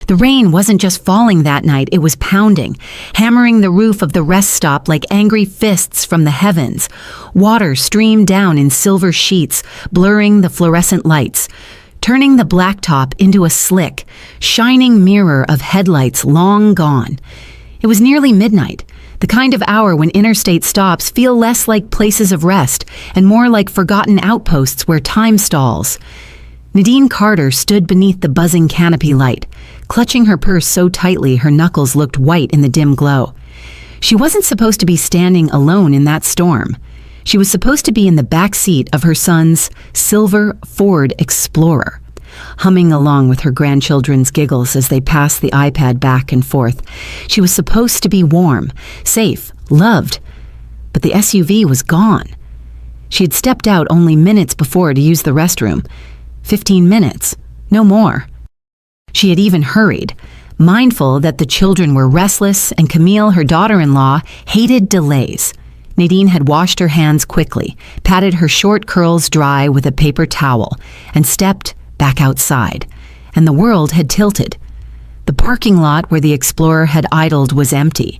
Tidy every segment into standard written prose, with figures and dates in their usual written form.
The rain wasn't just falling that night, it was pounding, hammering the roof of the rest stop like angry fists from the heavens. Water streamed down in silver sheets, blurring the fluorescent lights, turning the blacktop into a slick, shining mirror of headlights long gone. It was nearly midnight, the kind of hour when interstate stops feel less like places of rest and more like forgotten outposts where time stalls. Nadine Carter stood beneath the buzzing canopy light, clutching her purse so tightly her knuckles looked white in the dim glow. She wasn't supposed to be standing alone in that storm. She was supposed to be in the back seat of her son's silver Ford Explorer, humming along with her grandchildren's giggles as they passed the iPad back and forth. She was supposed to be warm, safe, loved, but the SUV was gone. She had stepped out only minutes before to use the restroom. 15 minutes, no more. She had even hurried, mindful that the children were restless and Camille, her daughter-in-law, hated delays. Nadine had washed her hands quickly, patted her short curls dry with a paper towel, and stepped back outside. And the world had tilted. The parking lot where the Explorer had idled was empty.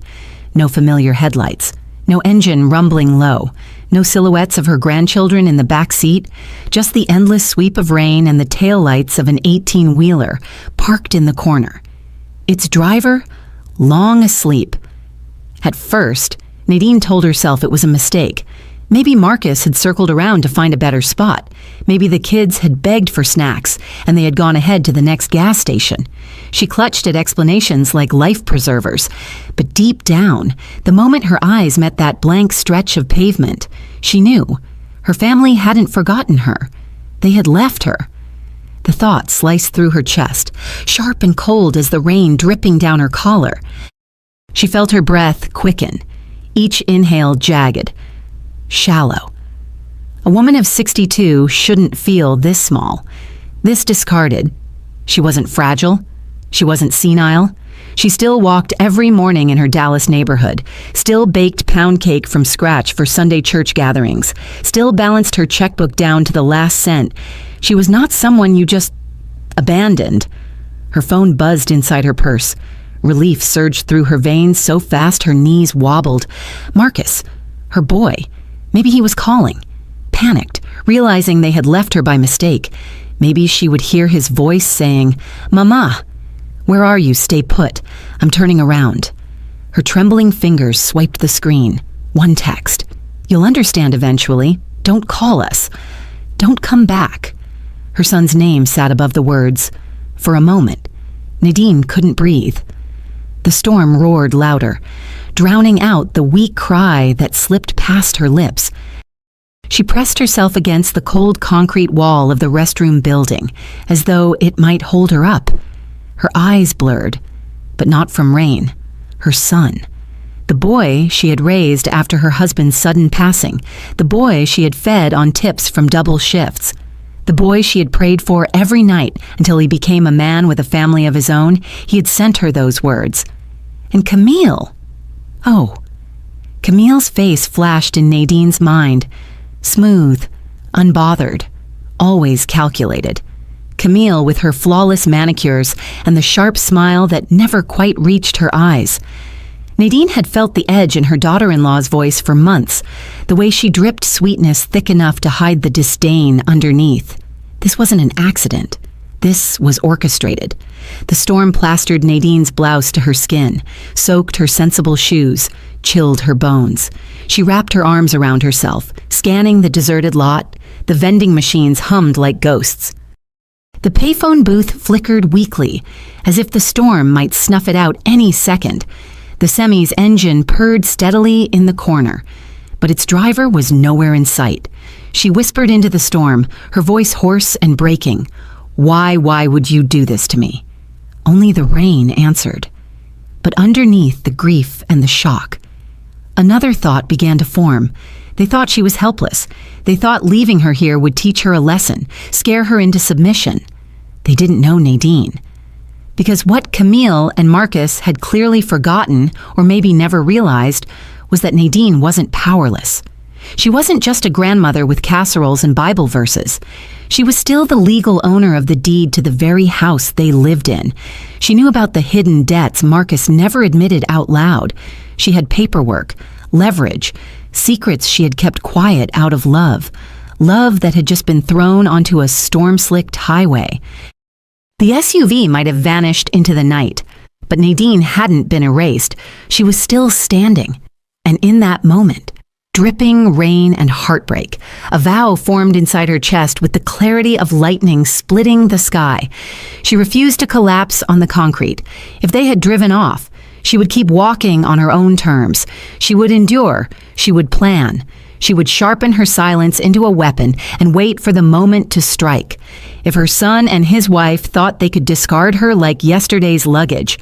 No familiar headlights, no engine rumbling low, no silhouettes of her grandchildren in the back seat, just the endless sweep of rain and the taillights of an 18-wheeler parked in the corner. Its driver, long asleep. At first, Nadine told herself it was a mistake. Maybe Marcus had circled around to find a better spot. Maybe the kids had begged for snacks and they had gone ahead to the next gas station. She clutched at explanations like life preservers. But deep down, the moment her eyes met that blank stretch of pavement, she knew her family hadn't forgotten her. They had left her. The thought sliced through her chest, sharp and cold as the rain dripping down her collar. She felt her breath quicken, each inhale jagged, shallow. A woman of 62 shouldn't feel this small, this discarded. She wasn't fragile. She wasn't senile. She still walked every morning in her Dallas neighborhood, still baked pound cake from scratch for Sunday church gatherings, still balanced her checkbook down to the last cent. She was not someone you just abandoned. Her phone buzzed inside her purse. Relief surged through her veins so fast her knees wobbled. Marcus, her boy. Maybe he was calling. Panicked, realizing they had left her by mistake. Maybe she would hear his voice saying, "Mama, where are you? Stay put. I'm turning around." Her trembling fingers swiped the screen. One text. "You'll understand eventually. Don't call us. Don't come back." Her son's name sat above the words. For a moment, Nadine couldn't breathe. The storm roared louder, drowning out the weak cry that slipped past her lips. She pressed herself against the cold concrete wall of the restroom building, as though it might hold her up. Her eyes blurred, but not from rain. Her son. The boy she had raised after her husband's sudden passing. The boy she had fed on tips from double shifts. The boy she had prayed for every night until he became a man with a family of his own. He had sent her those words. And Camille. Oh. Camille's face flashed in Nadine's mind. Smooth, unbothered, always calculated. Camille with her flawless manicures and the sharp smile that never quite reached her eyes. Nadine had felt the edge in her daughter-in-law's voice for months, the way she dripped sweetness thick enough to hide the disdain underneath. This wasn't an accident. This was orchestrated. The storm plastered Nadine's blouse to her skin, soaked her sensible shoes, chilled her bones. She wrapped her arms around herself, scanning the deserted lot. The vending machines hummed like ghosts. The payphone booth flickered weakly, as if the storm might snuff it out any second. The semi's engine purred steadily in the corner, but its driver was nowhere in sight. She whispered into the storm, her voice hoarse and breaking. Why would you do this to me?" Only the rain answered. But underneath the grief and the shock, another thought began to form. They thought she was helpless. They thought leaving her here would teach her a lesson, scare her into submission. They didn't know Nadine. Because what Camille and Marcus had clearly forgotten, or maybe never realized, was that Nadine wasn't powerless. She wasn't just a grandmother with casseroles and Bible verses. She was still the legal owner of the deed to the very house they lived in. She knew about the hidden debts Marcus never admitted out loud. She had paperwork, leverage, secrets she had kept quiet out of love. Love that had just been thrown onto a storm-slicked highway. The SUV might have vanished into the night, but Nadine hadn't been erased. She was still standing. And in that moment, dripping rain and heartbreak, a vow formed inside her chest with the clarity of lightning splitting the sky. She refused to collapse on the concrete. If they had driven off, she would keep walking on her own terms. She would endure. She would plan. She would sharpen her silence into a weapon and wait for the moment to strike. If her son and his wife thought they could discard her like yesterday's luggage,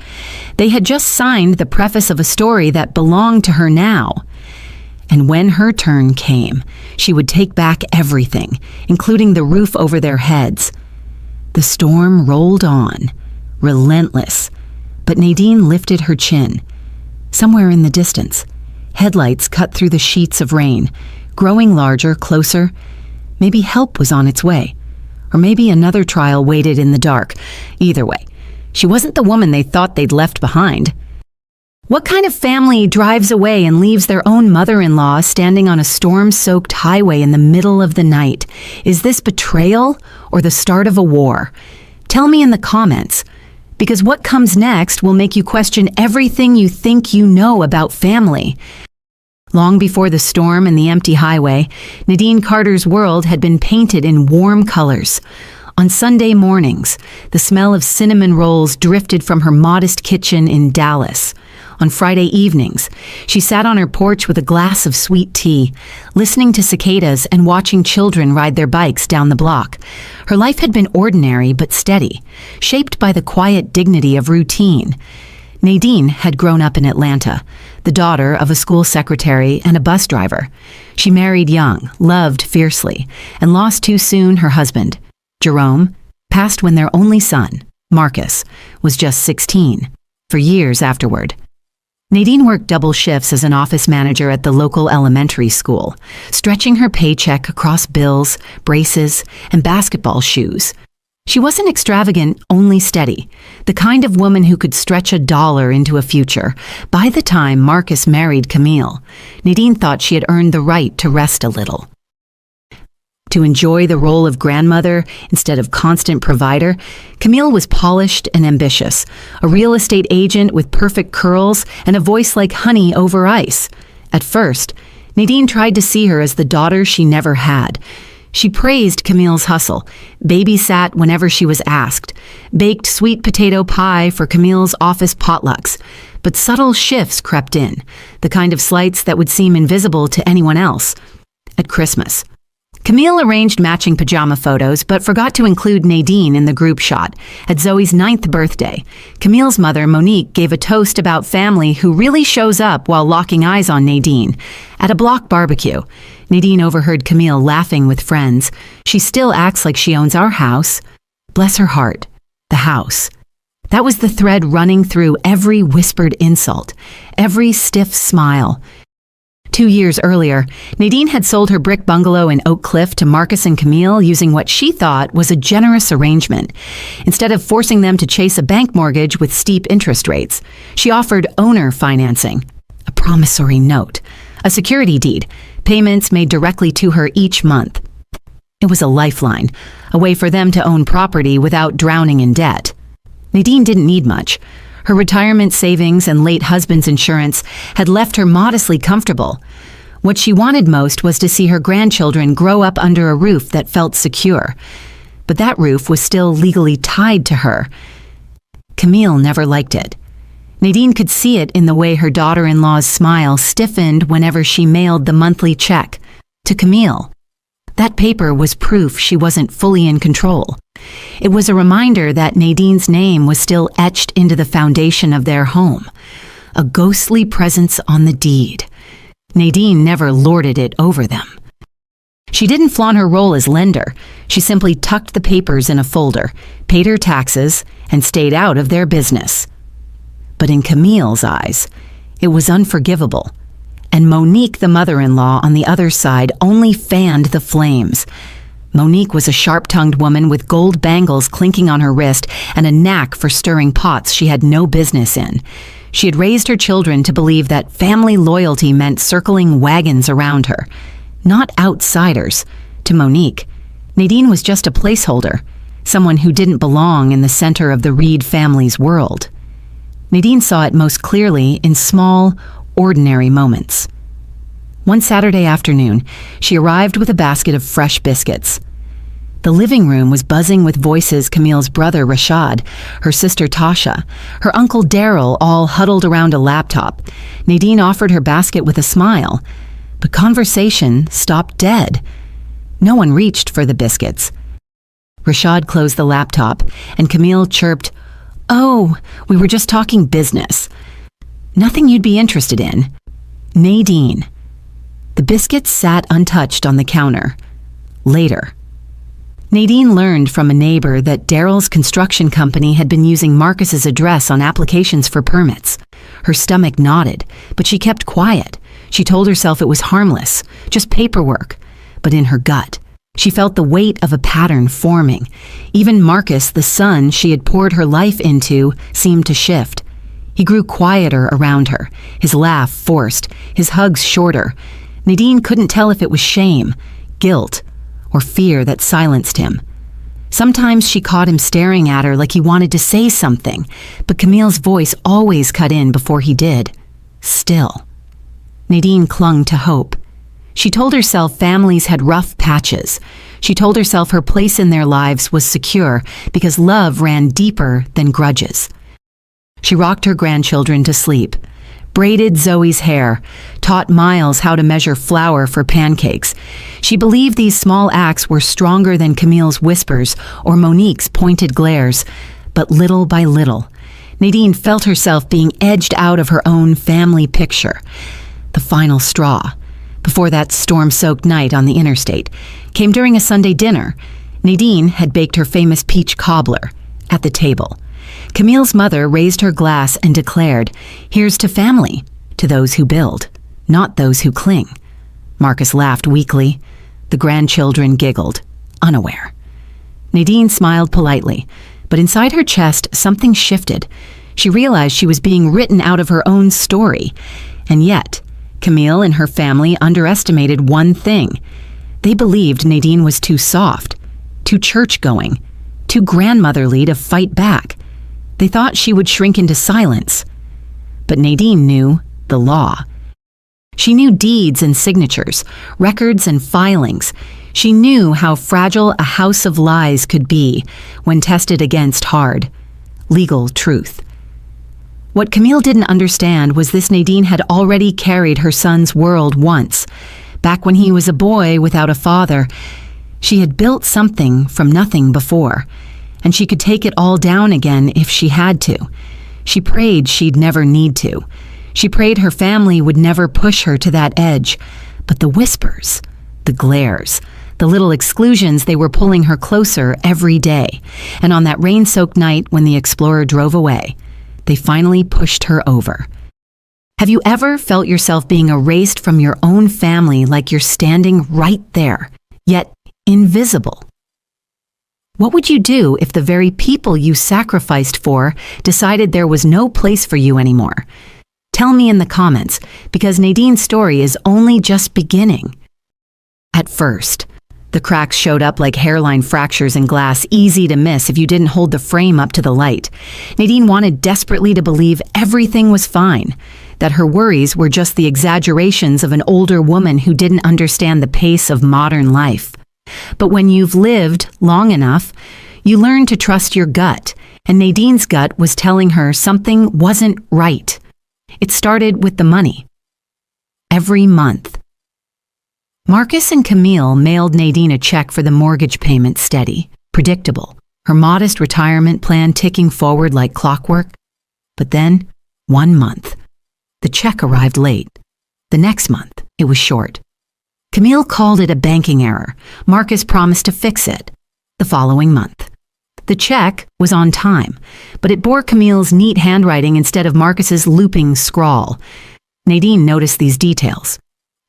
they had just signed the preface of a story that belonged to her now. And when her turn came, she would take back everything, including the roof over their heads. The storm rolled on, relentless, but Nadine lifted her chin. Somewhere in the distance, headlights cut through the sheets of rain, growing larger, closer. Maybe help was on its way, or maybe another trial waited in the dark. Either way, she wasn't the woman they thought they'd left behind. What kind of family drives away and leaves their own mother-in-law standing on a storm-soaked highway in the middle of the night? Is this betrayal or the start of a war? Tell me in the comments, because what comes next will make you question everything you think you know about family. Long before the storm and the empty highway, Nadine Carter's world had been painted in warm colors. On Sunday mornings, the smell of cinnamon rolls drifted from her modest kitchen in Dallas. On Friday evenings, she sat on her porch with a glass of sweet tea, listening to cicadas and watching children ride their bikes down the block. Her life had been ordinary but steady, shaped by the quiet dignity of routine. Nadine had grown up in Atlanta, the daughter of a school secretary and a bus driver. She married young, loved fiercely, and lost too soon her husband. Jerome passed when their only son, Marcus, was just 16, for years afterward. Nadine worked double shifts as an office manager at the local elementary school, stretching her paycheck across bills, braces, and basketball shoes. She wasn't extravagant, only steady, the kind of woman who could stretch $1 into a future. By the time Marcus married Camille, Nadine thought she had earned the right to rest a little. To enjoy the role of grandmother instead of constant provider, Camille was polished and ambitious, a real estate agent with perfect curls and a voice like honey over ice. At first, Nadine tried to see her as the daughter she never had. She praised Camille's hustle, babysat whenever she was asked, baked sweet potato pie for Camille's office potlucks. But subtle shifts crept in, the kind of slights that would seem invisible to anyone else. At Christmas, Camille arranged matching pajama photos, but forgot to include Nadine in the group shot. At Zoe's 9th birthday, Camille's mother, Monique, gave a toast about family who really shows up while locking eyes on Nadine. At a block barbecue, Nadine overheard Camille laughing with friends. She still acts like she owns our house. Bless her heart, the house. That was the thread running through every whispered insult, every stiff smile. 2 years earlier, Nadine had sold her brick bungalow in Oak Cliff to Marcus and Camille using what she thought was a generous arrangement. Instead of forcing them to chase a bank mortgage with steep interest rates, she offered owner financing, a promissory note, a security deed, payments made directly to her each month. It was a lifeline, a way for them to own property without drowning in debt. Nadine didn't need much. Her retirement savings and late husband's insurance had left her modestly comfortable. What she wanted most was to see her grandchildren grow up under a roof that felt secure. But that roof was still legally tied to her. Camille never liked it. Nadine could see it in the way her daughter-in-law's smile stiffened whenever she mailed the monthly check to Camille. That paper was proof she wasn't fully in control. It was a reminder that Nadine's name was still etched into the foundation of their home, a ghostly presence on the deed. Nadine never lorded it over them. She didn't flaunt her role as lender. She simply tucked the papers in a folder, paid her taxes, and stayed out of their business. But in Camille's eyes, it was unforgivable. and Monique, the mother-in-law, on the other side, only fanned the flames. Monique was a sharp-tongued woman with gold bangles clinking on her wrist and a knack for stirring pots she had no business in. She had raised her children to believe that family loyalty meant circling wagons around her, not outsiders. To Monique, Nadine was just a placeholder, someone who didn't belong in the center of the Reed family's world. Nadine saw it most clearly in small, ordinary moments. One Saturday afternoon, she arrived with a basket of fresh biscuits. The living room was buzzing with voices: Camille's brother Rashad, her sister Tasha, her uncle Daryl, all huddled around a laptop. Nadine offered her basket with a smile, but conversation stopped dead. No one reached for the biscuits. Rashad closed the laptop, and Camille chirped, "Oh, we were just talking business. Nothing you'd be interested in." Nadine. The biscuits sat untouched on the counter. Later. Nadine learned from a neighbor that Daryl's construction company had been using Marcus's address on applications for permits. Her stomach knotted, but she kept quiet. She told herself it was harmless, just paperwork. But in her gut, she felt the weight of a pattern forming. Even Marcus, the son she had poured her life into, seemed to shift. He grew quieter around her, his laugh forced, his hugs shorter. Nadine couldn't tell if it was shame, guilt, or fear that silenced him. Sometimes she caught him staring at her like he wanted to say something, but Camille's voice always cut in before he did. Still. Nadine clung to hope. She told herself families had rough patches. She told herself her place in their lives was secure because love ran deeper than grudges. She rocked her grandchildren to sleep, braided Zoe's hair, taught Miles how to measure flour for pancakes. She believed these small acts were stronger than Camille's whispers or Monique's pointed glares. But little by little, Nadine felt herself being edged out of her own family picture. The final straw, before that storm-soaked night on the interstate, came during a Sunday dinner. Nadine had baked her famous peach cobbler at the table. Camille's mother raised her glass and declared, "Here's to family, to those who build, not those who cling." Marcus laughed weakly. The grandchildren giggled, unaware. Nadine smiled politely, but inside her chest something shifted. She realized she was being written out of her own story. And yet, Camille and her family underestimated one thing. They believed Nadine was too soft, too church-going, too grandmotherly to fight back. They thought she would shrink into silence. But Nadine knew the law. She knew deeds and signatures, records and filings. She knew how fragile a house of lies could be when tested against hard, legal truth. What Camille didn't understand was this: Nadine had already carried her son's world once. Back when he was a boy without a father, she had built something from nothing before, and she could take it all down again if she had to. She prayed she'd never need to. She prayed her family would never push her to that edge. But the whispers, the glares, the little exclusions, they were pulling her closer every day. And on that rain-soaked night when the Explorer drove away, they finally pushed her over. Have you ever felt yourself being erased from your own family, like you're standing right there, yet invisible? What would you do if the very people you sacrificed for decided there was no place for you anymore? Tell me in the comments, because Nadine's story is only just beginning. At first, the cracks showed up like hairline fractures in glass, easy to miss if you didn't hold the frame up to the light. Nadine wanted desperately to believe everything was fine, that her worries were just the exaggerations of an older woman who didn't understand the pace of modern life. But when you've lived long enough, you learn to trust your gut, and Nadine's gut was telling her something wasn't right. It started with the money. Every month. Marcus and Camille mailed Nadine a check for the mortgage payment, steady, predictable, her modest retirement plan ticking forward like clockwork. But then, one month, the check arrived late. The next month, it was short. Camille called it a banking error. Marcus promised to fix it. The following month, the check was on time, but it bore Camille's neat handwriting instead of Marcus's looping scrawl. Nadine noticed these details.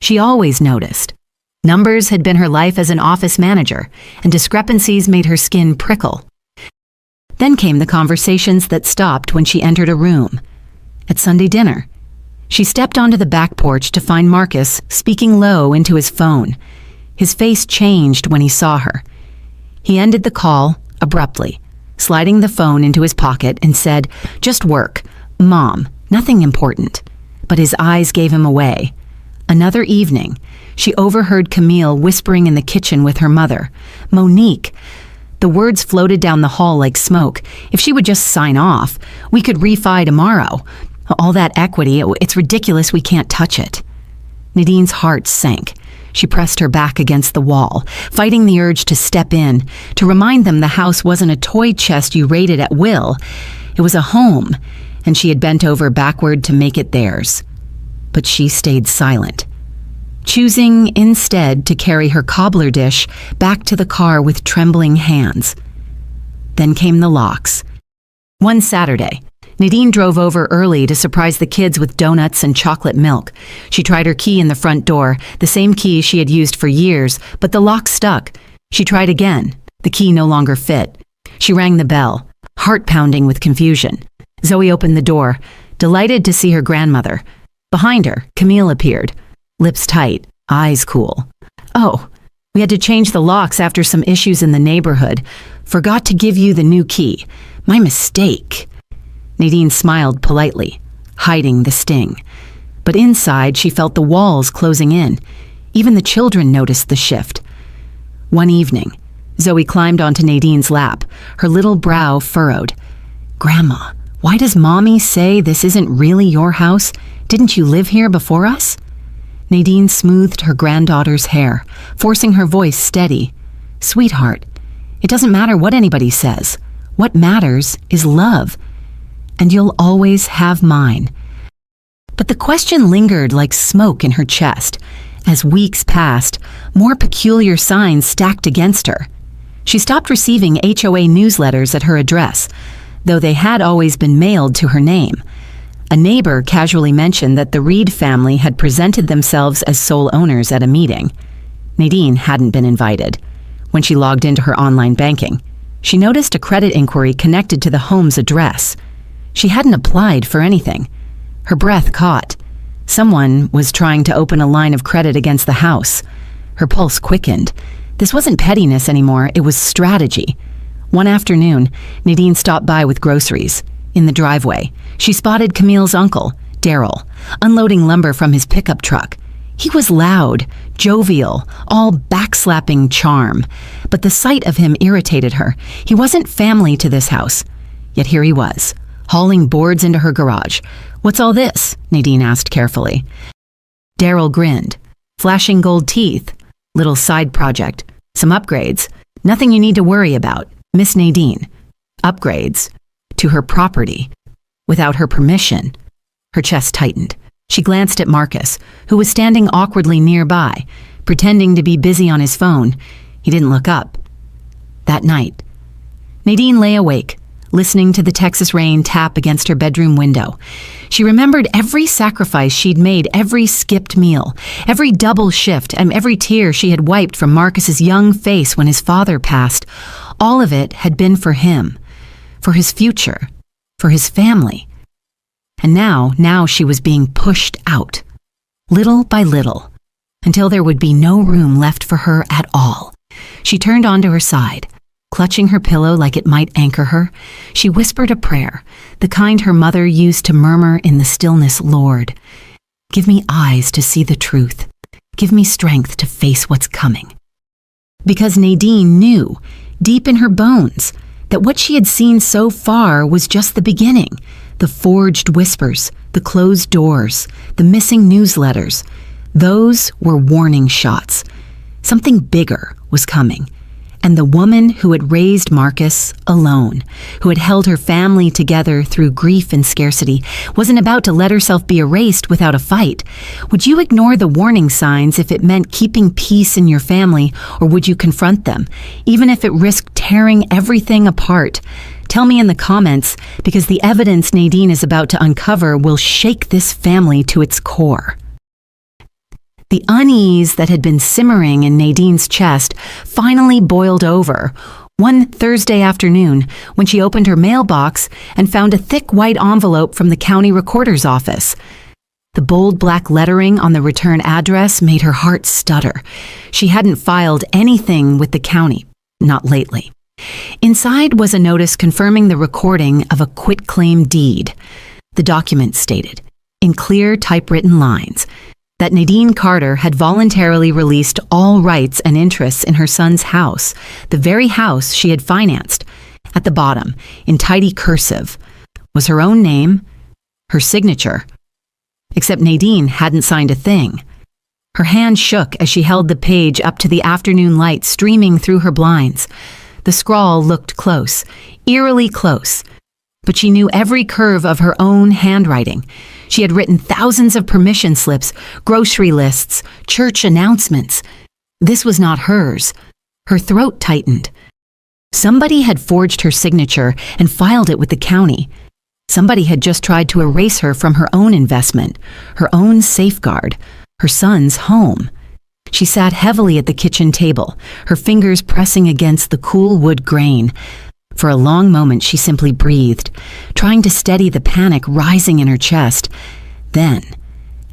She always noticed. Numbers had been her life as an office manager, and discrepancies made her skin prickle. Then came the conversations that stopped when she entered a room. At Sunday dinner, she stepped onto the back porch to find Marcus speaking low into his phone. His face changed when he saw her. He ended the call abruptly, sliding the phone into his pocket and said, "Just work. Mom, nothing important." But his eyes gave him away. Another evening, she overheard Camille whispering in the kitchen with her mother, "Monique." The words floated down the hall like smoke. "If she would just sign off, we could refi tomorrow. All that equity, it's ridiculous we can't touch it." Nadine's heart sank. She pressed her back against the wall, fighting the urge to step in, to remind them the house wasn't a toy chest you raided at will. It was a home, and she had bent over backward to make it theirs. But she stayed silent, choosing instead to carry her cobbler dish back to the car with trembling hands. Then came the locks. One Saturday, Nadine drove over early to surprise the kids with donuts and chocolate milk. She tried her key in the front door, the same key she had used for years, but the lock stuck. She tried again. The key no longer fit. She rang the bell, heart pounding with confusion. Zoe opened the door, delighted to see her grandmother. Behind her, Camille appeared, lips tight, eyes cool. "Oh, we had to change the locks after some issues in the neighborhood. Forgot to give you the new key. My mistake." Nadine smiled politely, hiding the sting. But inside, she felt the walls closing in. Even the children noticed the shift. One evening, Zoe climbed onto Nadine's lap, her little brow furrowed. "Grandma, why does Mommy say this isn't really your house? Didn't you live here before us?" Nadine smoothed her granddaughter's hair, forcing her voice steady. "Sweetheart, it doesn't matter what anybody says. What matters is love. And you'll always have mine." But the question lingered like smoke in her chest. As weeks passed, more peculiar signs stacked against her. She stopped receiving HOA newsletters at her address, though they had always been mailed to her name. A neighbor casually mentioned that the Reed family had presented themselves as sole owners at a meeting. Nadine hadn't been invited. When she logged into her online banking, she noticed a credit inquiry connected to the home's address. She hadn't applied for anything. Her breath caught. Someone was trying to open a line of credit against the house. Her pulse quickened. This wasn't pettiness anymore, it was strategy. One afternoon, Nadine stopped by with groceries. In the driveway, she spotted Camille's uncle, Daryl, unloading lumber from his pickup truck. He was loud, jovial, all backslapping charm. But the sight of him irritated her. He wasn't family to this house. Yet here he was, hauling boards into her garage. "What's all this?" Nadine asked carefully. Daryl grinned, flashing gold teeth. "Little side project. Some upgrades. Nothing you need to worry about. Miss Nadine." Upgrades. To her property. Without her permission. Her chest tightened. She glanced at Marcus, who was standing awkwardly nearby, pretending to be busy on his phone. He didn't look up. That night, Nadine lay awake, listening to the Texas rain tap against her bedroom window. She remembered every sacrifice she'd made, every skipped meal, every double shift, and every tear she had wiped from Marcus's young face when his father passed. All of it had been for him, for his future, for his family. And now she was being pushed out, little by little, until there would be no room left for her at all. She turned onto her side. Clutching her pillow like it might anchor her, she whispered a prayer, the kind her mother used to murmur in the stillness, "Lord, give me eyes to see the truth. Give me strength to face what's coming." Because Nadine knew, deep in her bones, that what she had seen so far was just the beginning. The forged whispers, the closed doors, the missing newsletters. Those were warning shots. Something bigger was coming. And the woman who had raised Marcus alone, who had held her family together through grief and scarcity, wasn't about to let herself be erased without a fight. Would you ignore the warning signs if it meant keeping peace in your family, or would you confront them, even if it risked tearing everything apart? Tell me in the comments, because the evidence Nadine is about to uncover will shake this family to its core. The unease that had been simmering in Nadine's chest finally boiled over one Thursday afternoon when she opened her mailbox and found a thick white envelope from the county recorder's office. The bold black lettering on the return address made her heart stutter. She hadn't filed anything with the county, not lately. Inside was a notice confirming the recording of a quitclaim deed. The document stated, in clear typewritten lines, that Nadine Carter had voluntarily released all rights and interests in her son's house, the very house she had financed. At the bottom, in tidy cursive, was her own name, her signature. Except Nadine hadn't signed a thing. Her hand shook as she held the page up to the afternoon light streaming through her blinds. The scrawl looked close, eerily close, but she knew every curve of her own handwriting. She had written thousands of permission slips, grocery lists, church announcements. This was not hers. Her throat tightened. Somebody had forged her signature and filed it with the county. Somebody had just tried to erase her from her own investment, her own safeguard, her son's home. She sat heavily at the kitchen table, her fingers pressing against the cool wood grain. For a long moment she simply breathed, trying to steady the panic rising in her chest. Then,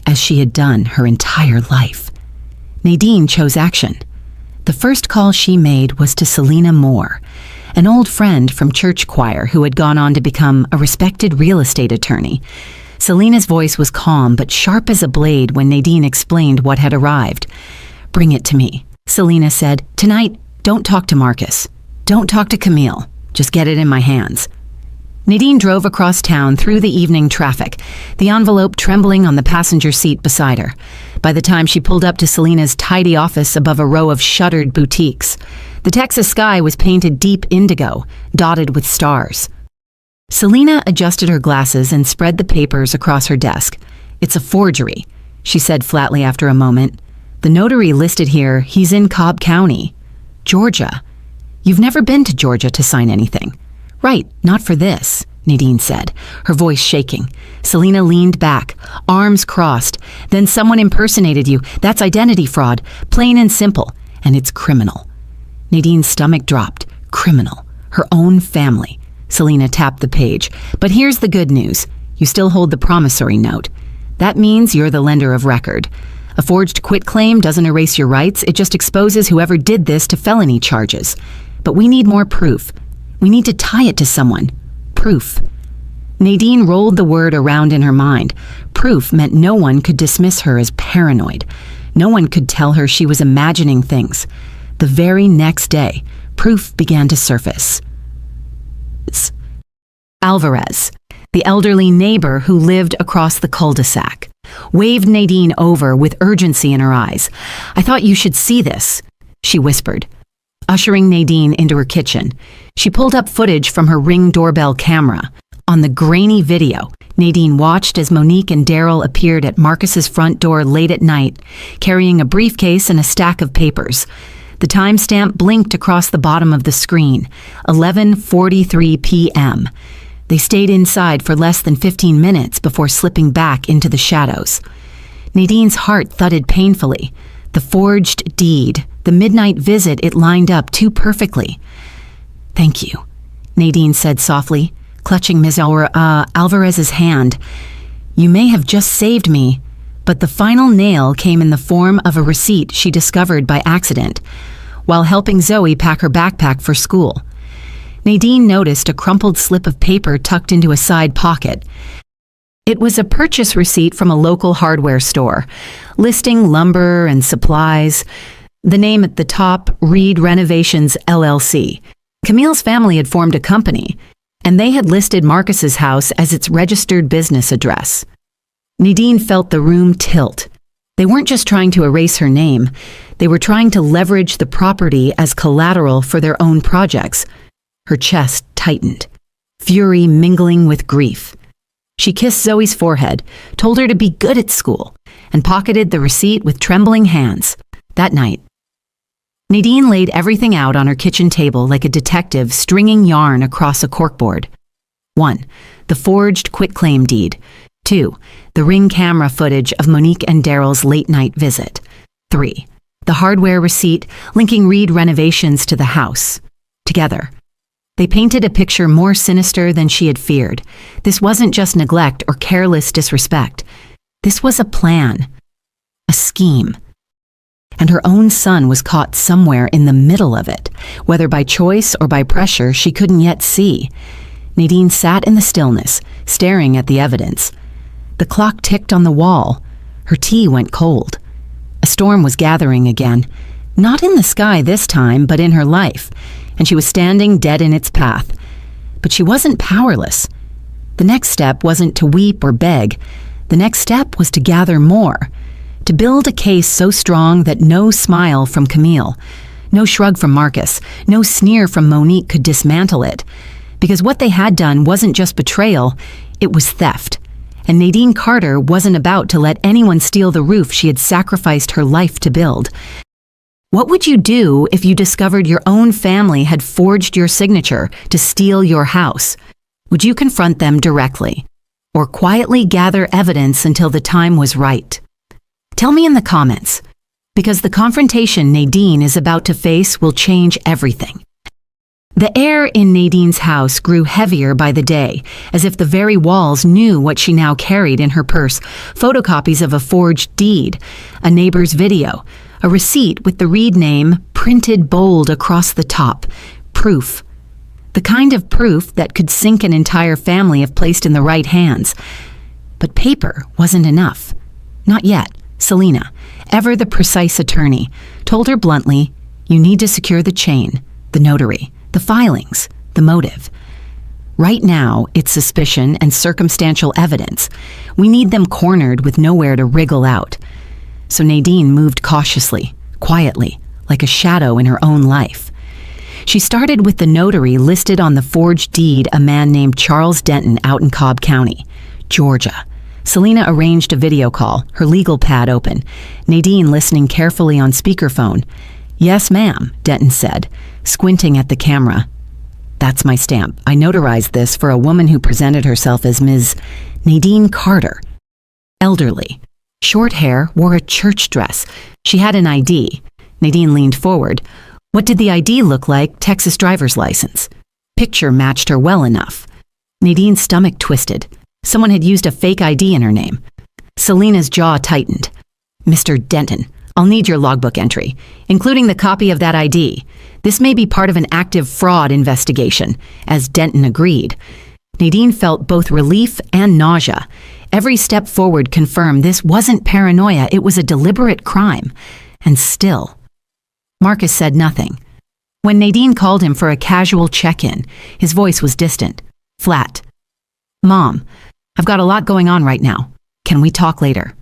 as she had done her entire life, Nadine chose action. The first call she made was to Selena Moore, an old friend from church choir who had gone on to become a respected real estate attorney. Selena's voice was calm but sharp as a blade when Nadine explained what had arrived. "Bring it to me," Selena said. "Tonight, don't talk to Marcus. Don't talk to Camille. Just get it in my hands." Nadine drove across town through the evening traffic, the envelope trembling on the passenger seat beside her. By the time she pulled up to Selena's tidy office above a row of shuttered boutiques, the Texas sky was painted deep indigo, dotted with stars. Selena adjusted her glasses and spread the papers across her desk. "It's a forgery," she said flatly after a moment. "The notary listed here, he's in Cobb County, Georgia. You've never been to Georgia to sign anything." "Right, not for this," Nadine said, her voice shaking. Selena leaned back, arms crossed. "Then someone impersonated you. That's identity fraud, plain and simple, and it's criminal." Nadine's stomach dropped. Criminal. Her own family. Selena tapped the page. "But here's the good news. You still hold the promissory note. That means you're the lender of record. A forged quitclaim doesn't erase your rights, it just exposes whoever did this to felony charges. But we need more proof. We need to tie it to someone. Proof." Nadine rolled the word around in her mind. Proof meant no one could dismiss her as paranoid. No one could tell her she was imagining things. The very next day, proof began to surface. Alvarez, the elderly neighbor who lived across the cul-de-sac, waved Nadine over with urgency in her eyes. "I thought you should see this," she whispered, ushering Nadine into her kitchen. She pulled up footage from her Ring doorbell camera. On the grainy video, Nadine watched as Monique and Daryl appeared at Marcus's front door late at night, carrying a briefcase and a stack of papers. The timestamp blinked across the bottom of the screen, 11:43 p.m. They stayed inside for less than 15 minutes before slipping back into the shadows. Nadine's heart thudded painfully. The forged deed, the midnight visit, it lined up too perfectly. "Thank you," Nadine said softly, clutching Ms. Alvarez's hand. "You may have just saved me," but the final nail came in the form of a receipt she discovered by accident while helping Zoe pack her backpack for school. Nadine noticed a crumpled slip of paper tucked into a side pocket. It was a purchase receipt from a local hardware store, listing lumber and supplies. The name at the top, Reed Renovations LLC. Camille's family had formed a company, and they had listed Marcus's house as its registered business address. Nadine felt the room tilt. They weren't just trying to erase her name. They were trying to leverage the property as collateral for their own projects. Her chest tightened, fury mingling with grief. She kissed Zoe's forehead, told her to be good at school, and pocketed the receipt with trembling hands. That night, Nadine laid everything out on her kitchen table like a detective stringing yarn across a corkboard. 1. The forged quitclaim deed. 2. The Ring camera footage of Monique and Daryl's late-night visit. 3. The hardware receipt linking Reed renovations to the house. Together, they painted a picture more sinister than she had feared. This wasn't just neglect or careless disrespect. This was a plan, a scheme. And her own son was caught somewhere in the middle of it, whether by choice or by pressure she couldn't yet see. Nadine sat in the stillness, staring at the evidence. The clock ticked on the wall. Her tea went cold. A storm was gathering again, not in the sky this time, but in her life, and she was standing dead in its path. But she wasn't powerless. The next step wasn't to weep or beg. The next step was to gather more, to build a case so strong that no smile from Camille, no shrug from Marcus, no sneer from Monique could dismantle it. Because what they had done wasn't just betrayal, it was theft. And Nadine Carter wasn't about to let anyone steal the roof she had sacrificed her life to build. What would you do if you discovered your own family had forged your signature to steal your house? Would you confront them directly, or quietly gather evidence until the time was right? Tell me in the comments, because the confrontation Nadine is about to face will change everything. The air in Nadine's house grew heavier by the day, as if the very walls knew what she now carried in her purse: photocopies of a forged deed, a neighbor's video, a receipt with the Reed name printed bold across the top. Proof. The kind of proof that could sink an entire family if placed in the right hands. But paper wasn't enough. Not yet. Selena, ever the precise attorney, told her bluntly, "You need to secure the chain, the notary, the filings, the motive. Right now, it's suspicion and circumstantial evidence. We need them cornered with nowhere to wriggle out." So Nadine moved cautiously, quietly, like a shadow in her own life. She started with the notary listed on the forged deed, a man named Charles Denton out in Cobb County, Georgia. Selena arranged a video call, her legal pad open, Nadine listening carefully on speakerphone. "Yes, ma'am," Denton said, squinting at the camera. "That's my stamp. I notarized this for a woman who presented herself as Ms. Nadine Carter. Elderly. Short hair, wore a church dress. She had an ID." Nadine leaned forward. What did the ID look like? Texas driver's license. Picture matched her well enough. Nadine's stomach twisted. Someone had used a fake ID in her name. Selena's jaw tightened. "Mr. Denton, I'll need your logbook entry, including the copy of that ID. This may be part of an active fraud investigation," as Denton agreed. Nadine felt both relief and nausea. Every step forward confirmed this wasn't paranoia, it was a deliberate crime. And still, Marcus said nothing. When Nadine called him for a casual check-in, his voice was distant, flat. "Mom, I've got a lot going on right now. Can we talk later?"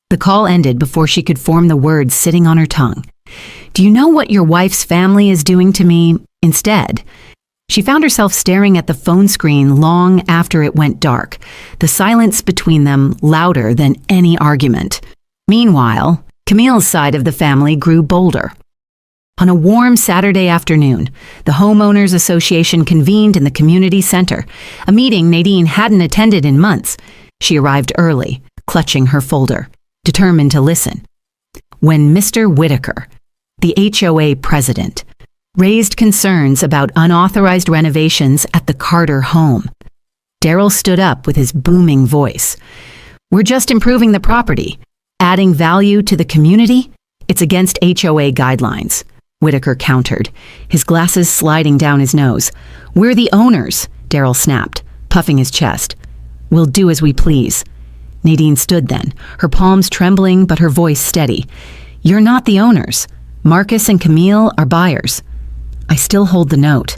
The call ended before she could form the words sitting on her tongue. "Do you know what your wife's family is doing to me instead?" She found herself staring at the phone screen long after it went dark, the silence between them louder than any argument. Meanwhile, Camille's side of the family grew bolder. On a warm Saturday afternoon, the Homeowners Association convened in the community center, a meeting Nadine hadn't attended in months. She arrived early, clutching her folder, determined to listen. When Mr. Whitaker, the HOA president, raised concerns about unauthorized renovations at the Carter home, Daryl stood up with his booming voice. "We're just improving the property. Adding value to the community? It's against HOA guidelines," Whitaker countered, his glasses sliding down his nose. "We're the owners," Daryl snapped, puffing his chest. "We'll do as we please." Nadine stood then, her palms trembling but her voice steady. "You're not the owners. Marcus and Camille are buyers. I still hold the note."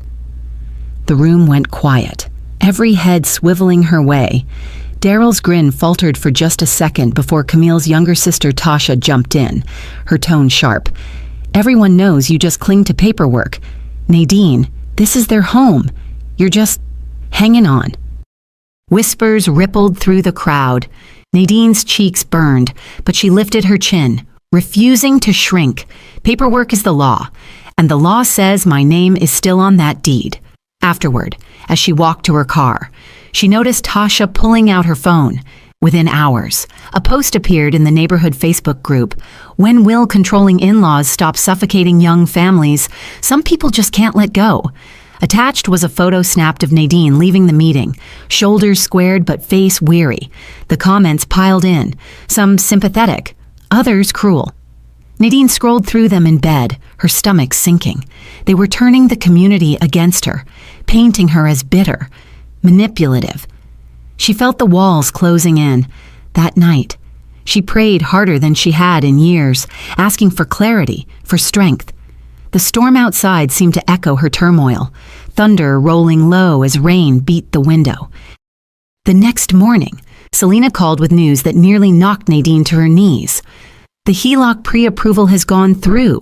The room went quiet, every head swiveling her way. Daryl's grin faltered for just a second before Camille's younger sister Tasha jumped in, her tone sharp. "Everyone knows you just cling to paperwork. Nadine, this is their home. You're just hanging on." Whispers rippled through the crowd. Nadine's cheeks burned, but she lifted her chin, refusing to shrink. Paperwork is the law, and the law says my name is still on that deed. Afterward, as she walked to her car, she noticed Tasha pulling out her phone. Within hours, a post appeared in the neighborhood Facebook group. When will controlling in-laws stop suffocating young families? Some people just can't let go. Attached was a photo snapped of Nadine leaving the meeting, shoulders squared but face weary. The comments piled in, some sympathetic, others cruel. Nadine scrolled through them in bed, her stomach sinking. They were turning the community against her, painting her as bitter, manipulative. She felt the walls closing in. That night, she prayed harder than she had in years, asking for clarity, for strength. The storm outside seemed to echo her turmoil, thunder rolling low as rain beat the window. The next morning, Selena called with news that nearly knocked Nadine to her knees. The HELOC pre-approval has gone through.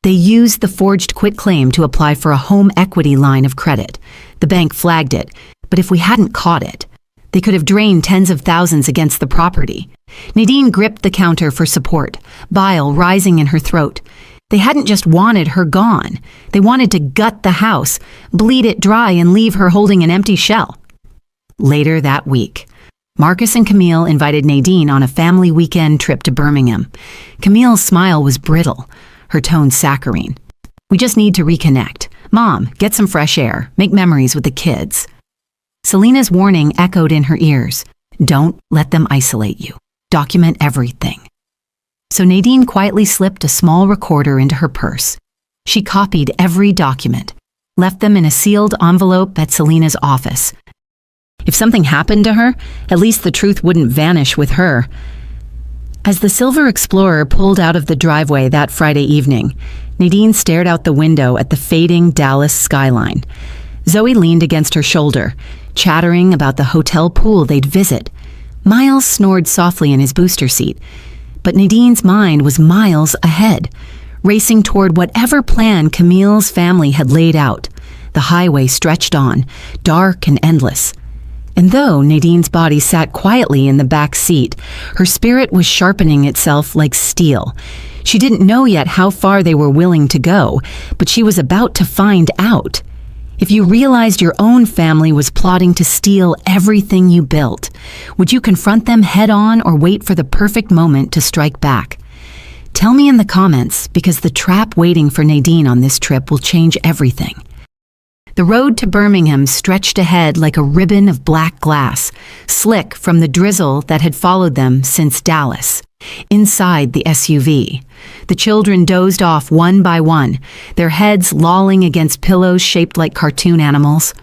They used the forged quitclaim to apply for a home equity line of credit. The bank flagged it, but if we hadn't caught it, they could have drained tens of thousands against the property. Nadine gripped the counter for support, bile rising in her throat. They hadn't just wanted her gone. They wanted to gut the house, bleed it dry, and leave her holding an empty shell. Later that week, Marcus and Camille invited Nadine on a family weekend trip to Birmingham. Camille's smile was brittle, her tone saccharine. "We just need to reconnect. Mom, get some fresh air, make memories with the kids." Selena's warning echoed in her ears. Don't let them isolate you. Document everything. So Nadine quietly slipped a small recorder into her purse. She copied every document, left them in a sealed envelope at Selena's office. If something happened to her, at least the truth wouldn't vanish with her. As the Silver Explorer pulled out of the driveway that Friday evening, Nadine stared out the window at the fading Dallas skyline. Zoe leaned against her shoulder, chattering about the hotel pool they'd visit. Miles snored softly in his booster seat, but Nadine's mind was miles ahead, racing toward whatever plan Camille's family had laid out. The highway stretched on, dark and endless. And though Nadine's body sat quietly in the back seat, her spirit was sharpening itself like steel. She didn't know yet how far they were willing to go, but she was about to find out. If you realized your own family was plotting to steal everything you built, would you confront them head-on or wait for the perfect moment to strike back? Tell me in the comments, because the trap waiting for Nadine on this trip will change everything. The road to Birmingham stretched ahead like a ribbon of black glass, slick from the drizzle that had followed them since Dallas. Inside the SUV, the children dozed off one by one, their heads lolling against pillows shaped like cartoon animals.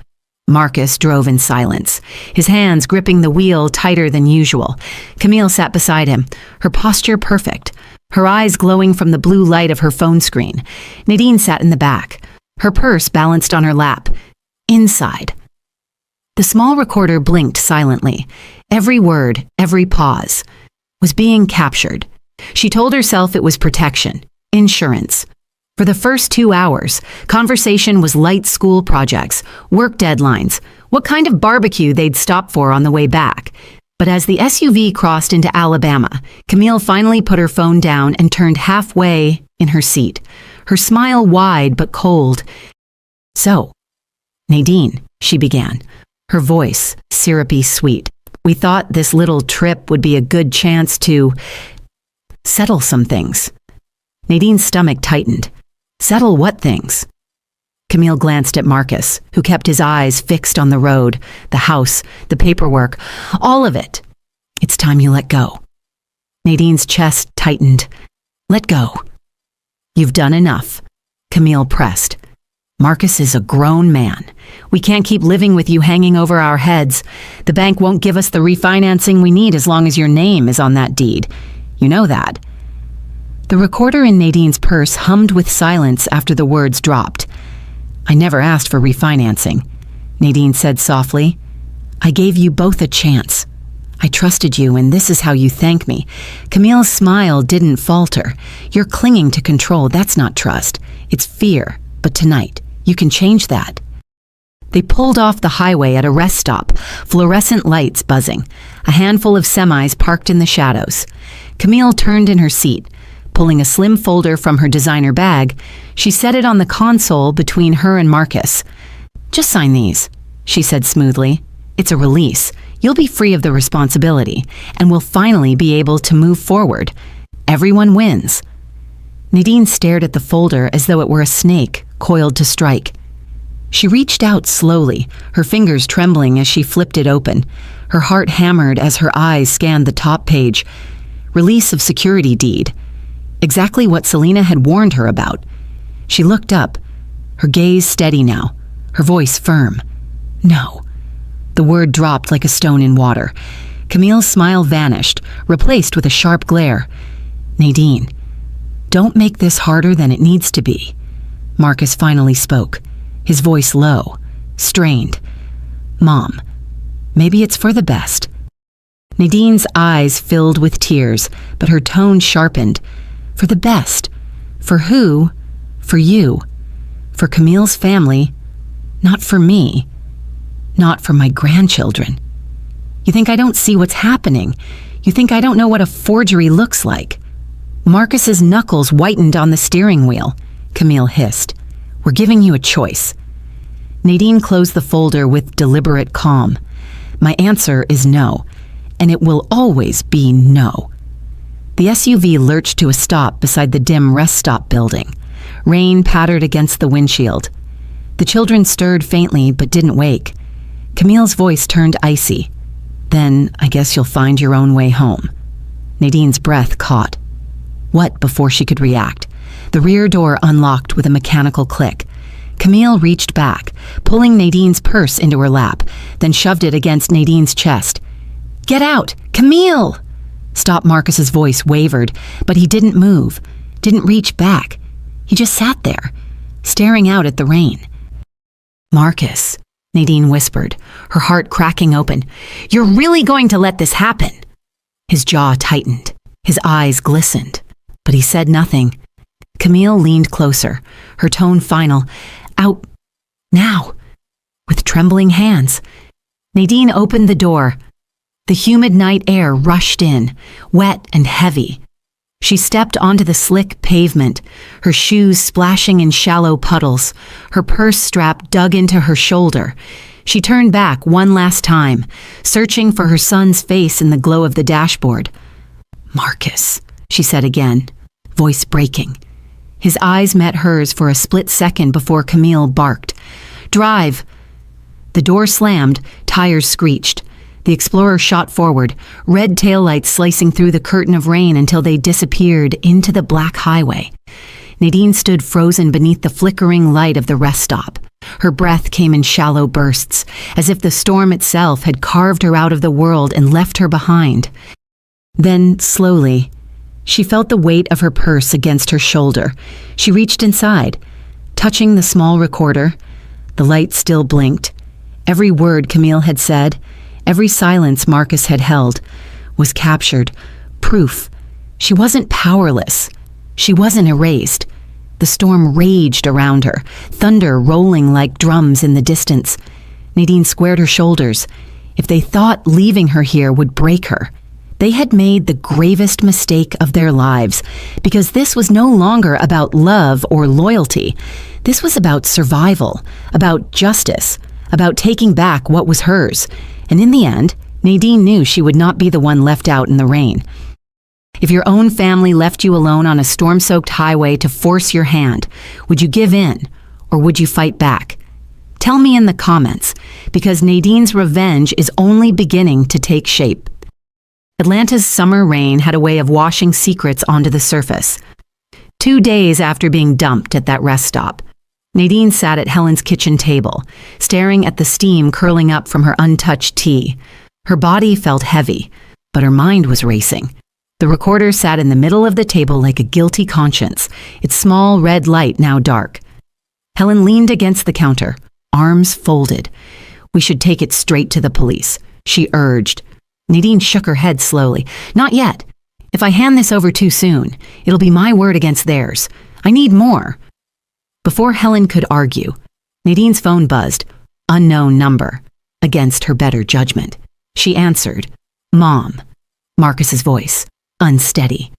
Marcus drove in silence, his hands gripping the wheel tighter than usual. Camille sat beside him, her posture perfect, her eyes glowing from the blue light of her phone screen. Nadine sat in the back, her purse balanced on her lap. Inside, the small recorder blinked silently. Every word, every pause was being captured. She told herself it was protection, insurance. For the first 2 hours, conversation was light school projects, work deadlines, what kind of barbecue they'd stop for on the way back. But as the SUV crossed into Alabama, Camille finally put her phone down and turned halfway in her seat, her smile wide but cold. "So, Nadine," she began, her voice syrupy sweet. "We thought this little trip would be a good chance to settle some things." Nadine's stomach tightened. Settle what things? Camille glanced at Marcus, who kept his eyes fixed on the road, the house, the paperwork, all of it. "It's time you let go." Nadine's chest tightened. "Let go." "You've done enough," Camille pressed. "Marcus is a grown man. We can't keep living with you hanging over our heads. The bank won't give us the refinancing we need as long as your name is on that deed. You know that." The recorder in Nadine's purse hummed with silence after the words dropped. "I never asked for refinancing," Nadine said softly. "I gave you both a chance. I trusted you, and this is how you thank me." Camille's smile didn't falter. "You're clinging to control. That's not trust. It's fear. But tonight, you can change that." They pulled off the highway at a rest stop, fluorescent lights buzzing, a handful of semis parked in the shadows. Camille turned in her seat, Pulling a slim folder from her designer bag, she set it on the console between her and Marcus. "Just sign these," she said smoothly. "It's a release. You'll be free of the responsibility, and we'll finally be able to move forward. Everyone wins." Nadine stared at the folder as though it were a snake coiled to strike. She reached out slowly, her fingers trembling as she flipped it open. Her heart hammered as her eyes scanned the top page. Release of security deed. Exactly what Selena had warned her about. She looked up, her gaze steady now, her voice firm. "No." The word dropped like a stone in water. Camille's smile vanished, replaced with a sharp glare. "Nadine, don't make this harder than it needs to be." Marcus finally spoke, his voice low, strained. "Mom, maybe it's for the best." Nadine's eyes filled with tears, but her tone sharpened. "For the best. For who? For you. For Camille's family. Not for me. Not for my grandchildren. You think I don't see what's happening? You think I don't know what a forgery looks like?" Marcus's knuckles whitened on the steering wheel. Camille hissed. "We're giving you a choice." Nadine closed the folder with deliberate calm. "My answer is no, and it will always be no." The SUV lurched to a stop beside the dim rest stop building. Rain pattered against the windshield. The children stirred faintly but didn't wake. Camille's voice turned icy. "Then I guess you'll find your own way home." Nadine's breath caught. What before she could react? The rear door unlocked with a mechanical click. Camille reached back, pulling Nadine's purse into her lap, then shoved it against Nadine's chest. "Get out! Camille!" Stop Marcus's voice wavered, but he didn't move, didn't reach back. He just sat there, staring out at the rain. "Marcus," Nadine whispered, her heart cracking open. "You're really going to let this happen?" His jaw tightened, his eyes glistened, but he said nothing. Camille leaned closer, her tone final. "Out now," with trembling hands. Nadine opened the door. The humid night air rushed in, wet and heavy. She stepped onto the slick pavement, her shoes splashing in shallow puddles, her purse strap dug into her shoulder. She turned back one last time, searching for her son's face in the glow of the dashboard. "Marcus," she said again, voice breaking. His eyes met hers for a split second before Camille barked. "Drive!" The door slammed, tires screeched. The Explorer shot forward, red taillights slicing through the curtain of rain until they disappeared into the black highway. Nadine stood frozen beneath the flickering light of the rest stop. Her breath came in shallow bursts, as if the storm itself had carved her out of the world and left her behind. Then, slowly, she felt the weight of her purse against her shoulder. She reached inside, touching the small recorder. The light still blinked. Every word Camille had said, every silence Marcus had held, was captured. Proof. She wasn't powerless. She wasn't erased. The storm raged around her, thunder rolling like drums in the distance. Nadine squared her shoulders. If they thought leaving her here would break her, they had made the gravest mistake of their lives, because this was no longer about love or loyalty. This was about survival, about justice, about taking back what was hers. And in the end, Nadine knew she would not be the one left out in the rain. If your own family left you alone on a storm-soaked highway to force your hand, would you give in, or would you fight back? Tell me in the comments, because Nadine's revenge is only beginning to take shape. Atlanta's summer rain had a way of washing secrets onto the surface. 2 days after being dumped at that rest stop, Nadine sat at Helen's kitchen table, staring at the steam curling up from her untouched tea. Her body felt heavy, but her mind was racing. The recorder sat in the middle of the table like a guilty conscience, its small red light now dark. Helen leaned against the counter, arms folded. "We should take it straight to the police," she urged. Nadine shook her head slowly. "Not yet. If I hand this over too soon, it'll be my word against theirs. I need more." Before Helen could argue, Nadine's phone buzzed. Unknown number. Against her better judgment. She answered. "Mom." Marcus's voice, unsteady.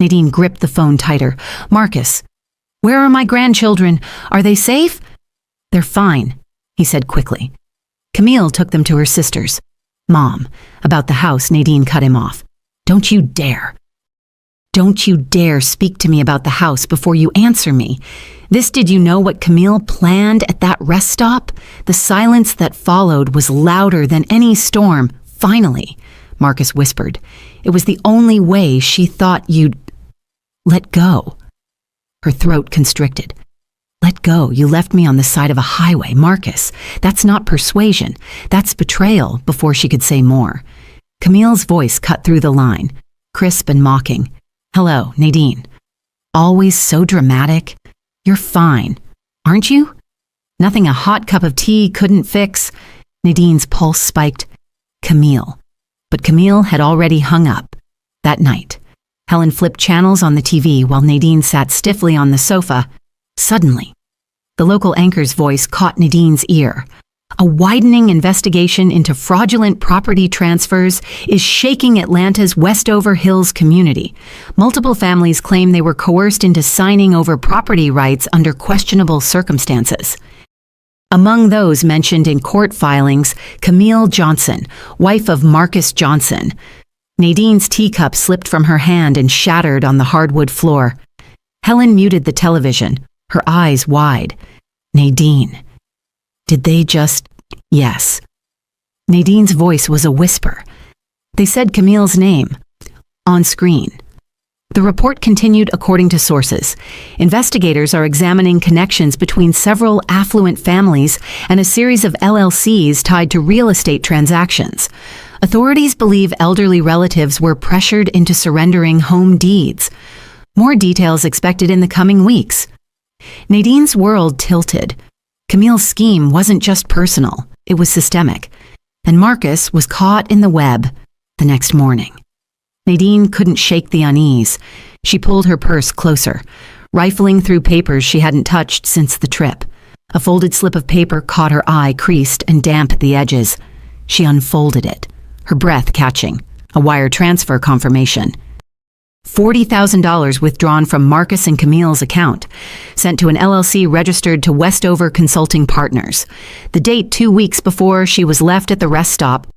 Nadine gripped the phone tighter. Marcus, where are my grandchildren? Are they safe? They're fine, he said quickly. Camille took them to her sisters. Mom, about the house, Nadine cut him off. Don't you dare. Don't you dare speak to me about the house before you answer me. Did you know what Camille planned at that rest stop? The silence that followed was louder than any storm. Finally, Marcus whispered. It was the only way she thought you'd let go. Her throat constricted. Let go. You left me on the side of a highway. Marcus, that's not persuasion. That's betrayal, before she could say more. Camille's voice cut through the line, crisp and mocking. Hello, Nadine. Always so dramatic. You're fine, aren't you? Nothing a hot cup of tea couldn't fix. Nadine's pulse spiked. Camille. But Camille had already hung up. That night, Helen flipped channels on the TV while Nadine sat stiffly on the sofa. Suddenly, the local anchor's voice caught Nadine's ear. A widening investigation into fraudulent property transfers is shaking Atlanta's Westover Hills community. Multiple families claim they were coerced into signing over property rights under questionable circumstances. Among those mentioned in court filings, Camille Johnson, wife of Marcus Johnson. Nadine's teacup slipped from her hand and shattered on the hardwood floor. Helen muted the television, her eyes wide. Nadine. Did they just... Yes. Nadine's voice was a whisper. They said Camille's name. On screen. The report continued according to sources. Investigators are examining connections between several affluent families and a series of LLCs tied to real estate transactions. Authorities believe elderly relatives were pressured into surrendering home deeds. More details expected in the coming weeks. Nadine's world tilted. Camille's scheme wasn't just personal, it was systemic. And Marcus was caught in the web the next morning. Nadine couldn't shake the unease. She pulled her purse closer, rifling through papers she hadn't touched since the trip. A folded slip of paper caught her eye, creased and damp at the edges. She unfolded it, her breath catching. A wire transfer confirmation. $40,000 withdrawn from Marcus and Camille's account, sent to an LLC registered to Westover Consulting Partners. The date 2 weeks before she was left at the rest stop.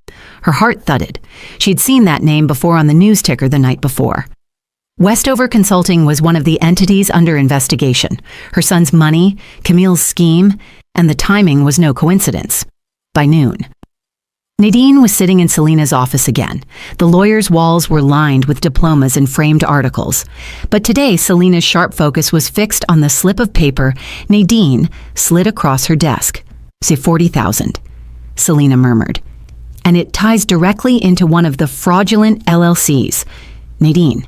Her heart thudded. She'd seen that name before on the news ticker the night before. Westover Consulting was one of the entities under investigation. Her son's money, Camille's scheme, and the timing was no coincidence. By noon. Nadine was sitting in Selena's office again. The lawyer's walls were lined with diplomas and framed articles. But today, Selena's sharp focus was fixed on the slip of paper Nadine slid across her desk. Say $40,000, Selena murmured. And it ties directly into one of the fraudulent LLCs. Nadine,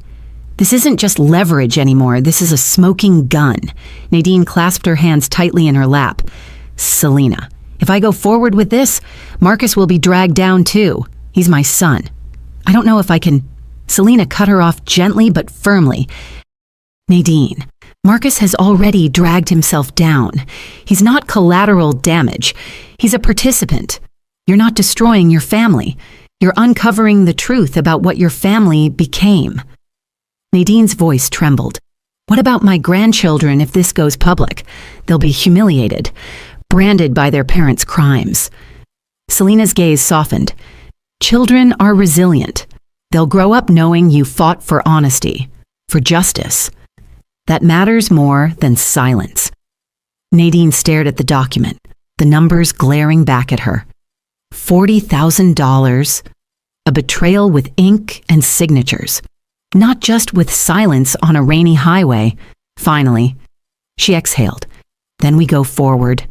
this isn't just leverage anymore. This is a smoking gun. Nadine clasped her hands tightly in her lap. Selena. If I go forward with this, Marcus will be dragged down too. He's my son. I don't know if I can... Selena cut her off gently but firmly. Nadine, Marcus has already dragged himself down. He's not collateral damage. He's a participant. You're not destroying your family. You're uncovering the truth about what your family became. Nadine's voice trembled. What about my grandchildren if this goes public? They'll be humiliated. Branded by their parents' crimes. Selena's gaze softened. Children are resilient. They'll grow up knowing you fought for honesty, for justice. That matters more than silence. Nadine stared at the document, the numbers glaring back at her. $40,000. A betrayal with ink and signatures. Not just with silence on a rainy highway. Finally, she exhaled. Then we go forward.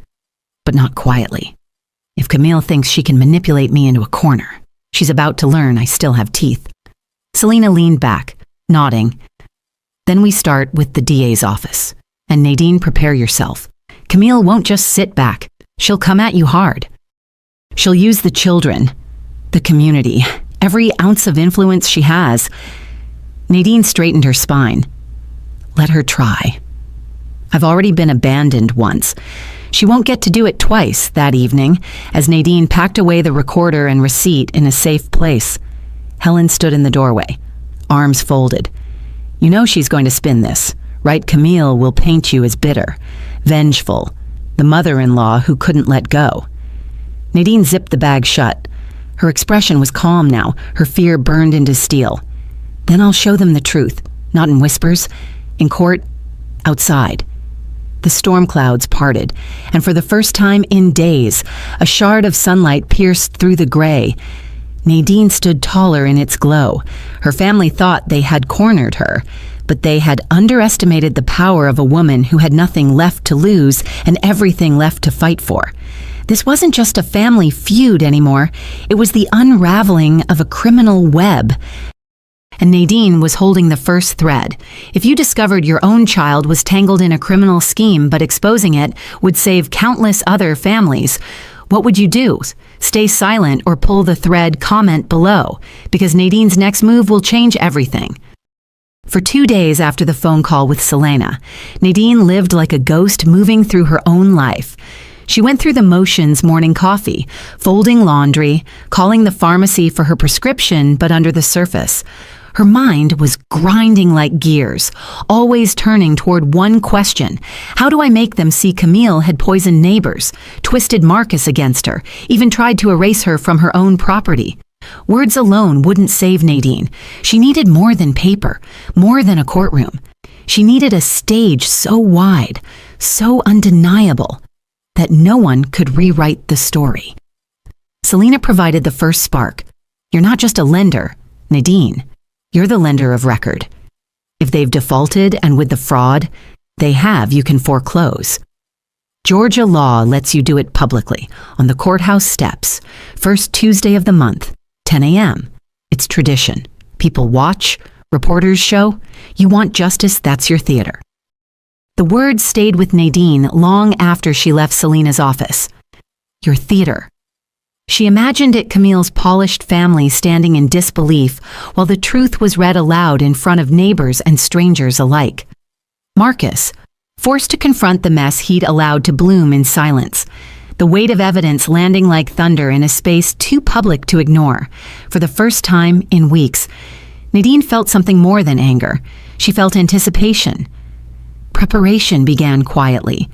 But not quietly. If Camille thinks she can manipulate me into a corner, she's about to learn I still have teeth. Selena leaned back, nodding. Then we start with the DA's office. And Nadine, prepare yourself. Camille won't just sit back. She'll come at you hard. She'll use the children, the community, every ounce of influence she has. Nadine straightened her spine. Let her try. I've already been abandoned once. She won't get to do it twice that evening, as Nadine packed away the recorder and receipt in a safe place. Helen stood in the doorway, arms folded. You know she's going to spin this, right? Camille will paint you as bitter, vengeful, the mother-in-law who couldn't let go. Nadine zipped the bag shut. Her expression was calm now, her fear burned into steel. Then I'll show them the truth, not in whispers, in court, outside. The storm clouds parted, and for the first time in days, a shard of sunlight pierced through the gray. Nadine stood taller in its glow. Her family thought they had cornered her, but they had underestimated the power of a woman who had nothing left to lose and everything left to fight for. This wasn't just a family feud anymore. It was the unraveling of a criminal web. And Nadine was holding the first thread. If you discovered your own child was tangled in a criminal scheme, but exposing it would save countless other families, what would you do? Stay silent or pull the thread? Comment below, because Nadine's next move will change everything. For 2 days after the phone call with Selena, Nadine lived like a ghost moving through her own life. She went through the motions morning coffee, folding laundry, calling the pharmacy for her prescription, but under the surface. Her mind was grinding like gears, always turning toward one question. How do I make them see Camille had poisoned neighbors, twisted Marcus against her, even tried to erase her from her own property? Words alone wouldn't save Nadine. She needed more than paper, more than a courtroom. She needed a stage so wide, so undeniable, that no one could rewrite the story. Selena provided the first spark. You're not just a lender, Nadine. You're the lender of record. If they've defaulted and with the fraud they have, you can foreclose. Georgia law lets you do it publicly, on the courthouse steps, first Tuesday of the month, 10 a.m. It's tradition. People watch, reporters show. You want justice, that's your theater. The words stayed with Nadine long after she left Selena's office. Your theater. She imagined it Camille's polished family standing in disbelief while the truth was read aloud in front of neighbors and strangers alike. Marcus, forced to confront the mess he'd allowed to bloom in silence, the weight of evidence landing like thunder in a space too public to ignore. For the first time in weeks, Nadine felt something more than anger. She felt anticipation. Preparation began quietly.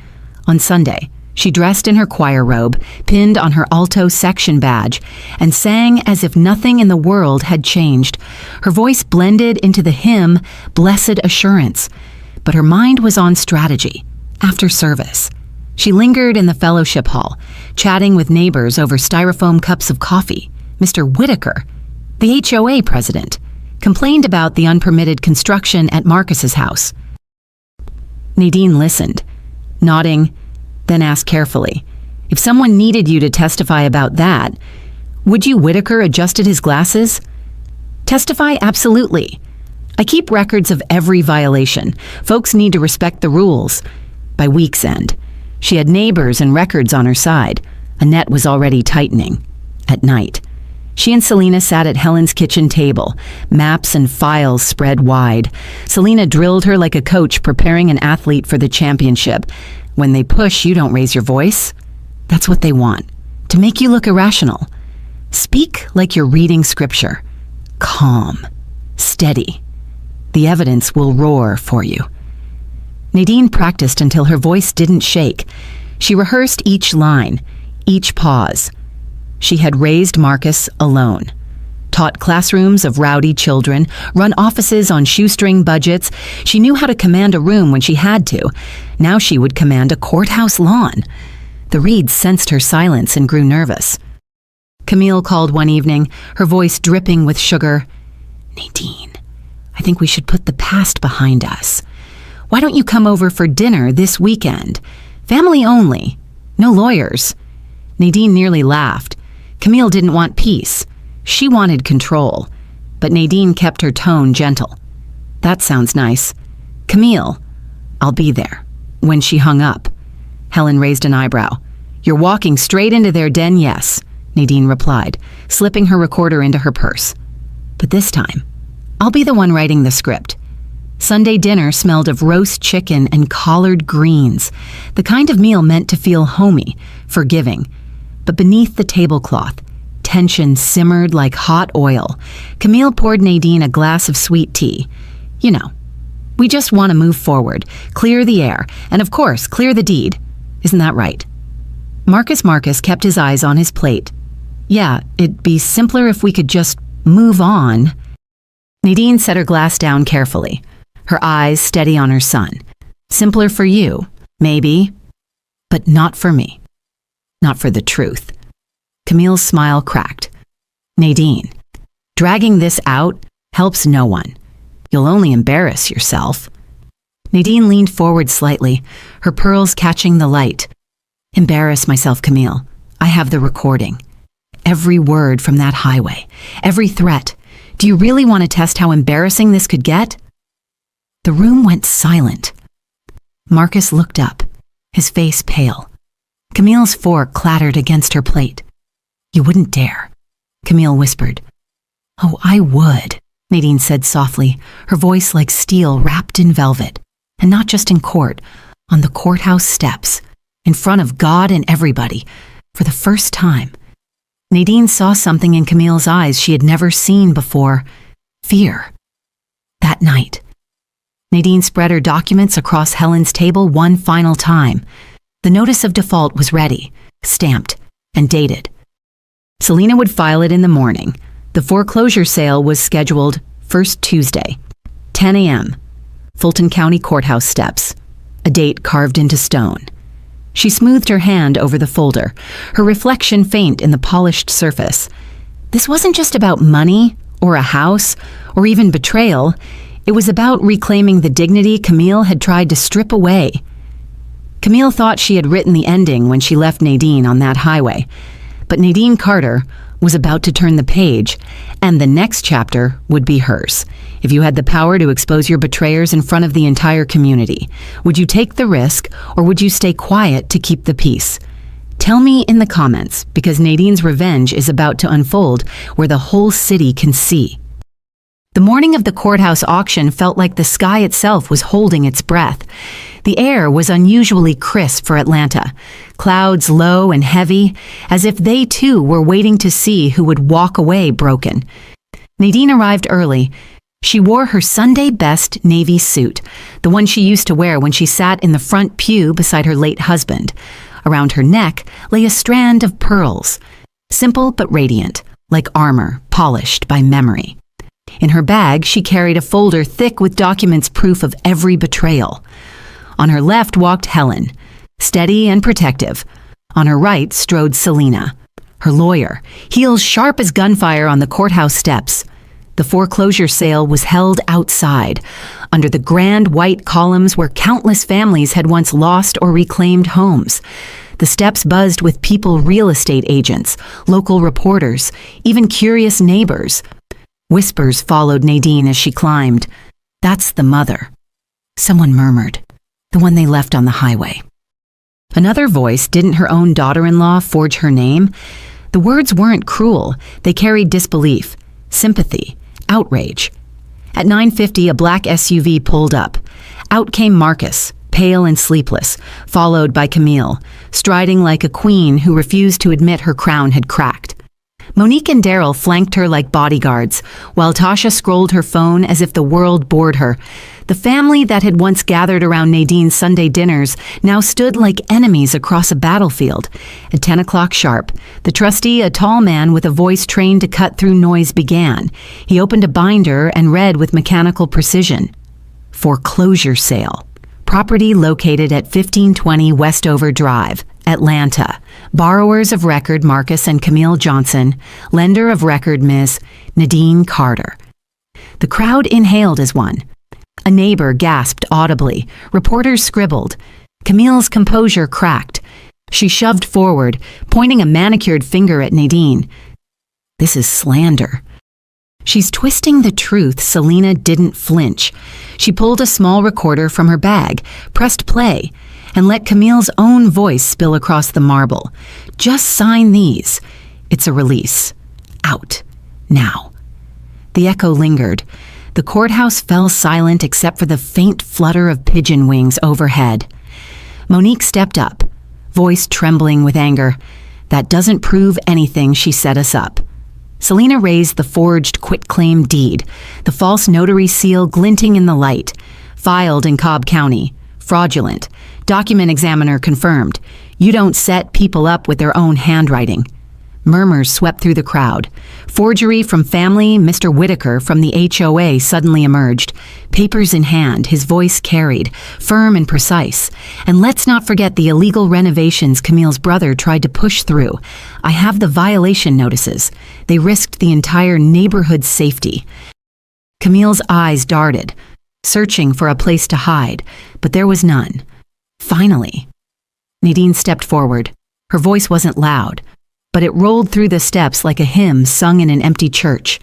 On Sunday, she dressed in her choir robe, pinned on her alto section badge, and sang as if nothing in the world had changed. Her voice blended into the hymn, Blessed Assurance. But her mind was on strategy. After service, she lingered in the fellowship hall, chatting with neighbors over styrofoam cups of coffee. Mr. Whitaker, the HOA president, complained about the unpermitted construction at Marcus's house. Nadine listened, nodding, then asked carefully, if someone needed you to testify about that, would you? Whitaker adjusted his glasses. Testify? Absolutely. I keep records of every violation. Folks need to respect the rules. By week's end, she had neighbors and records on her side. A net was already tightening. At night, she and Selena sat at Helen's kitchen table, maps and files spread wide. Selena drilled her like a coach preparing an athlete for the championship. When they push, you don't raise your voice. That's what they want, to make you look irrational. Speak like you're reading scripture. Calm, steady. The evidence will roar for you. Nadine practiced until her voice didn't shake. She rehearsed each line, each pause. She had raised Marcus alone, taught classrooms of rowdy children, run offices on shoestring budgets. She knew how to command a room when she had to. Now she would command a courthouse lawn. The Reeds sensed her silence and grew nervous. Camille called one evening, her voice dripping with sugar. Nadine, I think we should put the past behind us. Why don't you come over for dinner this weekend? Family only, no lawyers. Nadine nearly laughed. Camille didn't want peace. She wanted control. But Nadine kept her tone gentle. That sounds nice. Camille, I'll be there. When she hung up, Helen raised an eyebrow. You're walking straight into their den, yes, Nadine replied, slipping her recorder into her purse. But this time, I'll be the one writing the script. Sunday dinner smelled of roast chicken and collard greens, the kind of meal meant to feel homey, forgiving. But beneath the tablecloth, tension simmered like hot oil. Camille poured Nadine a glass of sweet tea. You know, We just want to move forward, clear the air, and of course, clear the deed. Isn't that right? Marcus kept his eyes on his plate. Yeah, it'd be simpler if we could just move on. Nadine set her glass down carefully, her eyes steady on her son. Simpler for you, maybe, but not for me. Not for the truth. Camille's smile cracked. Nadine, dragging this out helps no one. You'll only embarrass yourself. Nadine leaned forward slightly, her pearls catching the light. Embarrass myself, Camille. I have the recording. Every word from that highway, every threat. Do you really want to test how embarrassing this could get? The room went silent. Marcus looked up, his face pale. Camille's fork clattered against her plate. You wouldn't dare, Camille whispered. Oh, I would, Nadine said softly, her voice like steel wrapped in velvet. And not just in court, on the courthouse steps, in front of God and everybody, for the first time. Nadine saw something in Camille's eyes she had never seen before. Fear. That night. Nadine spread her documents across Helen's table one final time. The notice of default was ready, stamped, and dated. Selena would file it in the morning. The foreclosure sale was scheduled first Tuesday, 10 a.m., Fulton County Courthouse steps, a date carved into stone. She smoothed her hand over the folder, her reflection faint in the polished surface. This wasn't just about money, or a house, or even betrayal. It was about reclaiming the dignity Camille had tried to strip away. Camille thought she had written the ending when she left Nadine on that highway, but Nadine Carter was about to turn the page, and the next chapter would be hers. If you had the power to expose your betrayers in front of the entire community, would you take the risk, or would you stay quiet to keep the peace? Tell me in the comments, because Nadine's revenge is about to unfold where the whole city can see. The morning of the courthouse auction felt like the sky itself was holding its breath. The air was unusually crisp for Atlanta, clouds low and heavy, as if they too were waiting to see who would walk away broken. Nadine arrived early. She wore her Sunday best navy suit, the one she used to wear when she sat in the front pew beside her late husband. Around her neck lay a strand of pearls, simple but radiant, like armor polished by memory. In her bag, she carried a folder thick with documents proof of every betrayal. On her left walked Helen, steady and protective. On her right strode Selena, her lawyer, heels sharp as gunfire on the courthouse steps. The foreclosure sale was held outside, under the grand white columns where countless families had once lost or reclaimed homes. The steps buzzed with people, real estate agents, local reporters, even curious neighbors. Whispers followed Nadine as she climbed. That's the mother. Someone murmured. The one they left on the highway. Another voice, didn't her own daughter-in-law forge her name? The words weren't cruel. They carried disbelief, sympathy, outrage. At 9:50, a black SUV pulled up. Out came Marcus, pale and sleepless, followed by Camille, striding like a queen who refused to admit her crown had cracked. Monique and Daryl flanked her like bodyguards, while Tasha scrolled her phone as if the world bored her. The family that had once gathered around Nadine's Sunday dinners now stood like enemies across a battlefield. At 10 o'clock sharp, the trustee, a tall man with a voice trained to cut through noise, began. He opened a binder and read with mechanical precision. Foreclosure sale. Property located at 1520 Westover Drive, Atlanta. Borrowers of record Marcus and Camille Johnson. Lender of record Ms. Nadine Carter. The crowd inhaled as one. A neighbor gasped audibly. Reporters scribbled. Camille's composure cracked. She shoved forward, pointing a manicured finger at Nadine. This is slander. She's twisting the truth. Selena didn't flinch. She pulled a small recorder from her bag, pressed play, and let Camille's own voice spill across the marble. Just sign these. It's a release. Out. Now. The echo lingered. The courthouse fell silent except for the faint flutter of pigeon wings overhead. Monique stepped up, voice trembling with anger. That doesn't prove anything. She set us up. Selena raised the forged quitclaim deed, the false notary seal glinting in the light. Filed in Cobb County. Fraudulent. Document examiner confirmed. You don't set people up with their own handwriting. Murmurs swept through the crowd. Forgery from family. Mr. Whitaker from the HOA suddenly emerged. Papers in hand, his voice carried, firm and precise. And let's not forget the illegal renovations Camille's brother tried to push through. I have the violation notices. They risked the entire neighborhood's safety. Camille's eyes darted, searching for a place to hide, but there was none. Finally, Nadine stepped forward. Her voice wasn't loud, but it rolled through the steps like a hymn sung in an empty church.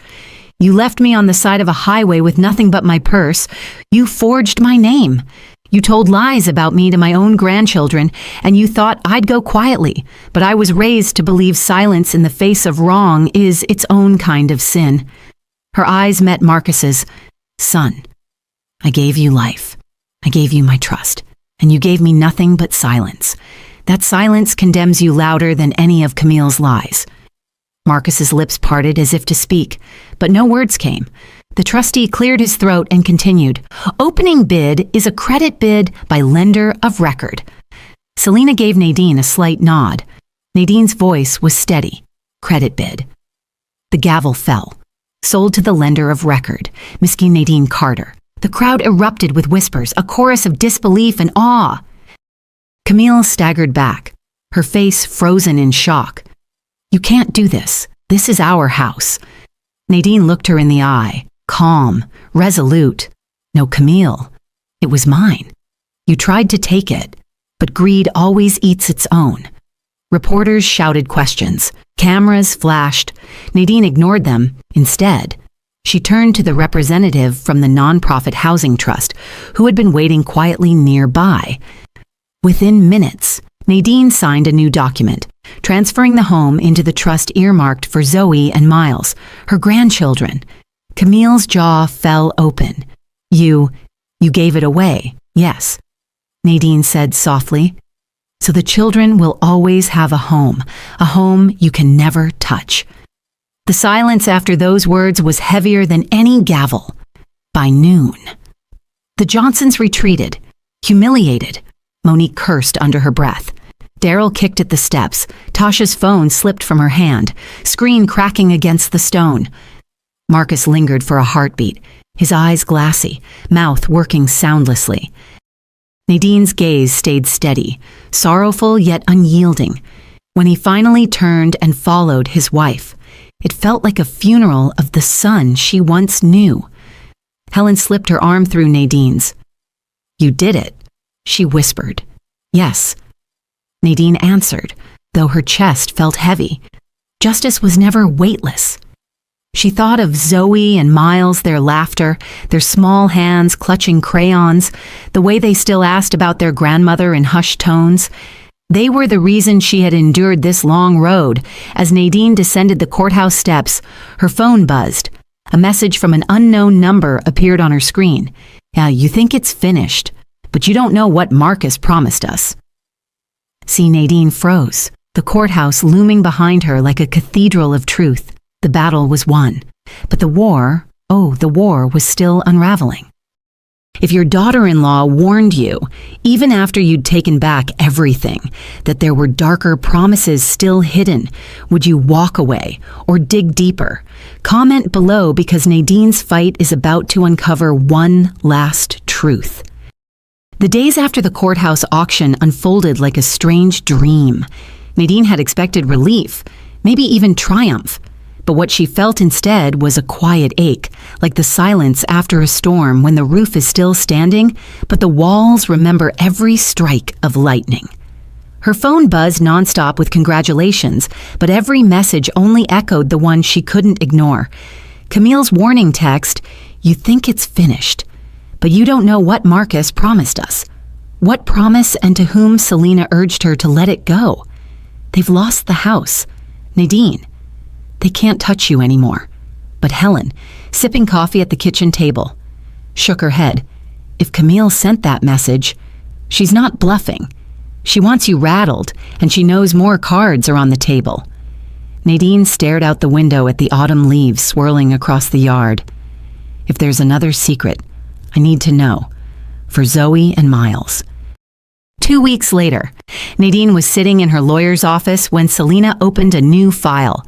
You left me on the side of a highway with nothing but my purse. You forged my name. You told lies about me to my own grandchildren, and you thought I'd go quietly, but I was raised to believe silence in the face of wrong is its own kind of sin. Her eyes met Marcus's. Son, I gave you life. I gave you my trust, and you gave me nothing but silence. That silence condemns you louder than any of Camille's lies. Marcus's lips parted as if to speak, but no words came. The trustee cleared his throat and continued. Opening bid is a credit bid by lender of record. Selena gave Nadine a slight nod. Nadine's voice was steady. Credit bid. The gavel fell. Sold to the lender of record, Miss Nadine Carter. The crowd erupted with whispers, a chorus of disbelief and awe. Camille staggered back, her face frozen in shock. You can't do this. This is our house. Nadine looked her in the eye, calm, resolute. No, Camille, it was mine. You tried to take it, but greed always eats its own. Reporters shouted questions. Cameras flashed. Nadine ignored them. Instead, she turned to the representative from the nonprofit housing trust, who had been waiting quietly nearby. Within minutes, Nadine signed a new document, transferring the home into the trust earmarked for Zoe and Miles, her grandchildren. Camille's jaw fell open. You gave it away, yes, Nadine said softly. So the children will always have a home you can never touch. The silence after those words was heavier than any gavel. By noon, the Johnsons retreated, humiliated. Monique cursed under her breath. Daryl kicked at the steps. Tasha's phone slipped from her hand, screen cracking against the stone. Marcus lingered for a heartbeat, his eyes glassy, mouth working soundlessly. Nadine's gaze stayed steady, sorrowful yet unyielding. When he finally turned and followed his wife, it felt like a funeral of the son she once knew. Helen slipped her arm through Nadine's. You did it, she whispered. Yes. Nadine answered, though her chest felt heavy. Justice was never weightless. She thought of Zoe and Miles, their laughter, their small hands clutching crayons, the way they still asked about their grandmother in hushed tones. They were the reason she had endured this long road. As Nadine descended the courthouse steps, her phone buzzed. A message from an unknown number appeared on her screen. Yeah, you think it's finished, but you don't know what Marcus promised us. See, Nadine froze, the courthouse looming behind her like a cathedral of truth. The battle was won, but the war was still unraveling. If your daughter-in-law warned you, even after you'd taken back everything, that there were darker promises still hidden, would you walk away or dig deeper? Comment below, because Nadine's fight is about to uncover one last truth. The days after the courthouse auction unfolded like a strange dream. Nadine had expected relief, maybe even triumph. But what she felt instead was a quiet ache, like the silence after a storm when the roof is still standing, but the walls remember every strike of lightning. Her phone buzzed nonstop with congratulations, but every message only echoed the one she couldn't ignore. Camille's warning text, you think it's finished, but you don't know what Marcus promised us. What promise, and to whom Selena urged her to let it go? They've lost the house. Nadine, they can't touch you anymore. But Helen, sipping coffee at the kitchen table, shook her head. If Camille sent that message, she's not bluffing. She wants you rattled, and she knows more cards are on the table. Nadine stared out the window at the autumn leaves swirling across the yard. If there's another secret, I need to know. for Zoe and Miles. 2 weeks later, Nadine was sitting in her lawyer's office when Selena opened a new file.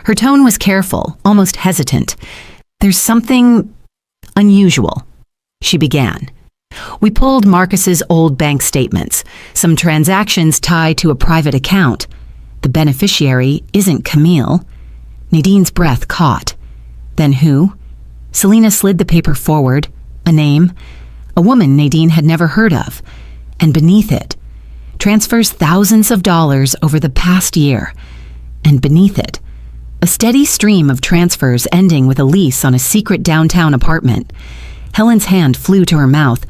Her tone was careful, almost hesitant. "There's something unusual," she began. "We pulled Marcus's old bank statements, some transactions tied to a private account. The beneficiary isn't Camille." Nadine's breath caught. "Then who?" Selena slid the paper forward. A name, a woman Nadine had never heard of. And beneath it, transfers thousands of dollars over the past year. And beneath it, a steady stream of transfers ending with a lease on a secret downtown apartment. Helen's hand flew to her mouth.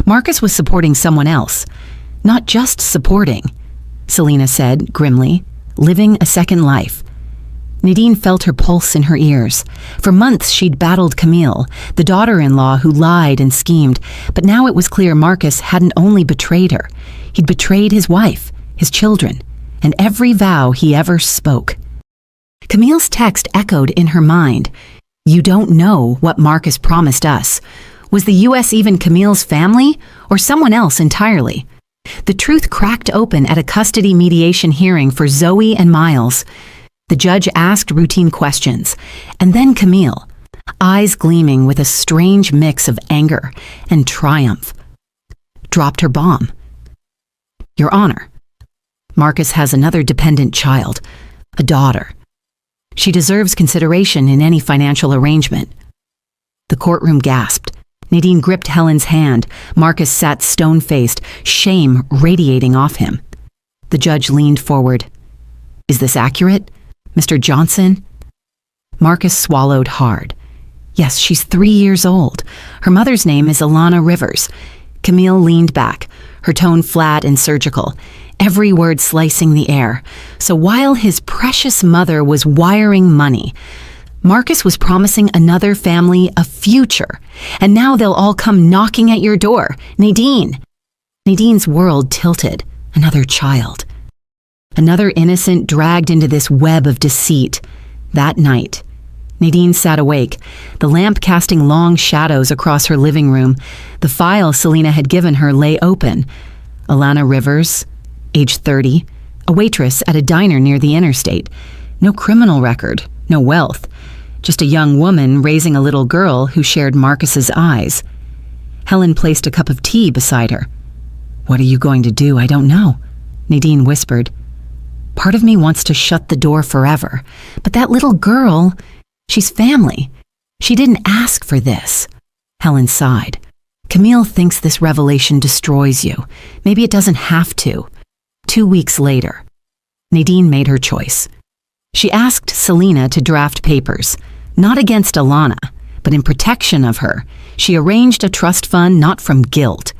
Marcus was supporting someone else. Not just supporting, Selena said grimly, living a second life. Nadine felt her pulse in her ears. For months she'd battled Camille, the daughter-in-law who lied and schemed, but now it was clear Marcus hadn't only betrayed her. He'd betrayed his wife, his children, and every vow he ever spoke. Camille's text echoed in her mind. "You don't know what Marcus promised us. Was the U.S. even Camille's family, or someone else entirely?" The truth cracked open at a custody mediation hearing for Zoe and Miles. The judge asked routine questions, and then Camille, eyes gleaming with a strange mix of anger and triumph, dropped her bomb. "Your Honor, Marcus has another dependent child, a daughter. She deserves consideration in any financial arrangement." The courtroom gasped. Nadine gripped Helen's hand. Marcus sat stone-faced, shame radiating off him. The judge leaned forward. "Is this accurate, Mr. Johnson?" Marcus swallowed hard. "Yes, she's 3 years old. Her mother's name is Alana Rivers." Camille leaned back, her tone flat and surgical, every word slicing the air. So while his precious mother was wiring money, Marcus was promising another family a future. And now they'll all come knocking at your door. "Nadine!" Nadine's world tilted. Another child. Another innocent dragged into this web of deceit. That night, Nadine sat awake, the lamp casting long shadows across her living room. The file Selena had given her lay open. Alana Rivers, age 30, a waitress at a diner near the interstate. No criminal record, no wealth. Just a young woman raising a little girl who shared Marcus's eyes. Helen placed a cup of tea beside her. "What are you going to do? I don't know," Nadine whispered. "Part of me wants to shut the door forever. But that little girl, she's family. She didn't ask for this." Helen sighed. "Camille thinks this revelation destroys you. Maybe it doesn't have to." 2 weeks later, Nadine made her choice. She asked Selena to draft papers, not against Alana, but in protection of her. She arranged a trust fund not from guilt,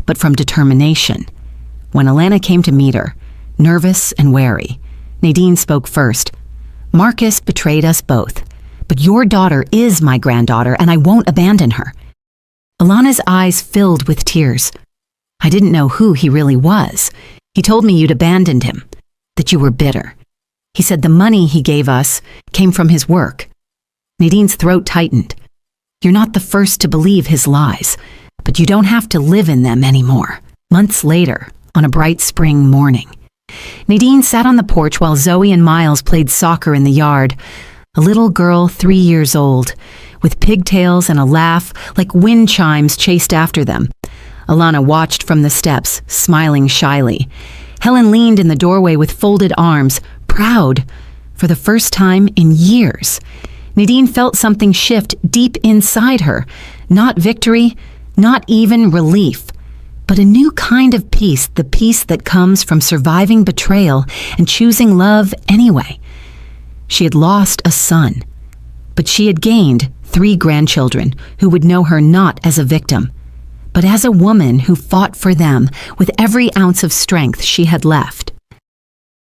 but from determination. When Alana came to meet her, nervous and wary, Nadine spoke first. "Marcus betrayed us both, but your daughter is my granddaughter and I won't abandon her." Alana's eyes filled with tears. "I didn't know who he really was. He told me you'd abandoned him, that you were bitter. He said the money he gave us came from his work." Nadine's throat tightened. "You're not the first to believe his lies, but you don't have to live in them anymore." Months later, on a bright spring morning, Nadine sat on the porch while Zoe and Miles played soccer in the yard. A little girl 3 years old, with pigtails and a laugh like wind chimes chased after them. Alana watched from the steps, smiling shyly. Helen leaned in the doorway with folded arms, proud. For the first time in years, Nadine felt something shift deep inside her. Not victory, not even relief, but a new kind of peace, the peace that comes from surviving betrayal and choosing love anyway. She had lost a son, but she had gained 3 grandchildren who would know her not as a victim, but as a woman who fought for them with every ounce of strength she had left.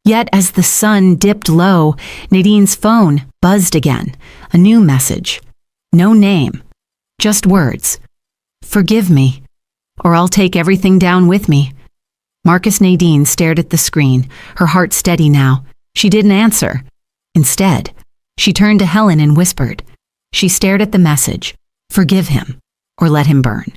Yet as the sun dipped low, Nadine's phone buzzed again. A new message. No name, just words. "Forgive me, or I'll take everything down with me." Marcus Nadine stared at the screen, her heart steady now. She didn't answer. Instead, she turned to Helen and whispered. She stared at the message. "Forgive him, or let him burn."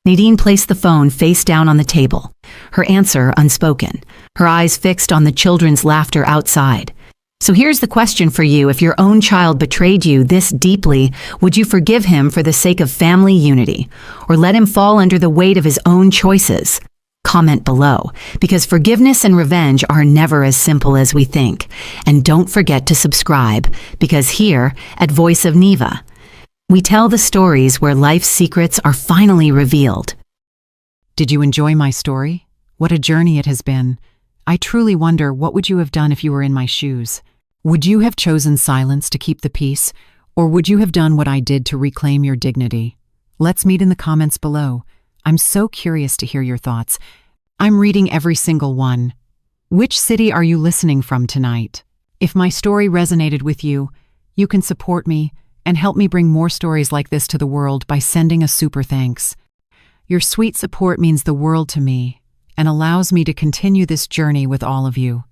Nadine placed the phone face down on the table, her answer unspoken, her eyes fixed on the children's laughter outside. So here's the question for you. If your own child betrayed you this deeply, would you forgive him for the sake of family unity, or let him fall under the weight of his own choices? Comment below, because forgiveness and revenge are never as simple as we think. And don't forget to subscribe, because here at Voice of Neva, we tell the stories where life's secrets are finally revealed. Did you enjoy my story? What a journey it has been. I truly wonder, what would you have done if you were in my shoes? Would you have chosen silence to keep the peace, or would you have done what I did to reclaim your dignity? Let's meet in the comments below. I'm so curious to hear your thoughts. I'm reading every single one. Which city are you listening from tonight? If my story resonated with you, you can support me and help me bring more stories like this to the world by sending a super thanks. Your sweet support means the world to me and allows me to continue this journey with all of you.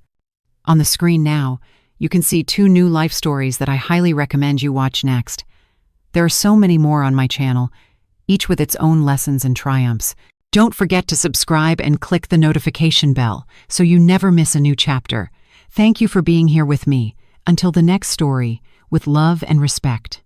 On the screen now, you can see 2 new life stories that I highly recommend you watch next. There are so many more on my channel, each with its own lessons and triumphs. Don't forget to subscribe and click the notification bell so you never miss a new chapter. Thank you for being here with me. Until the next story, with love and respect.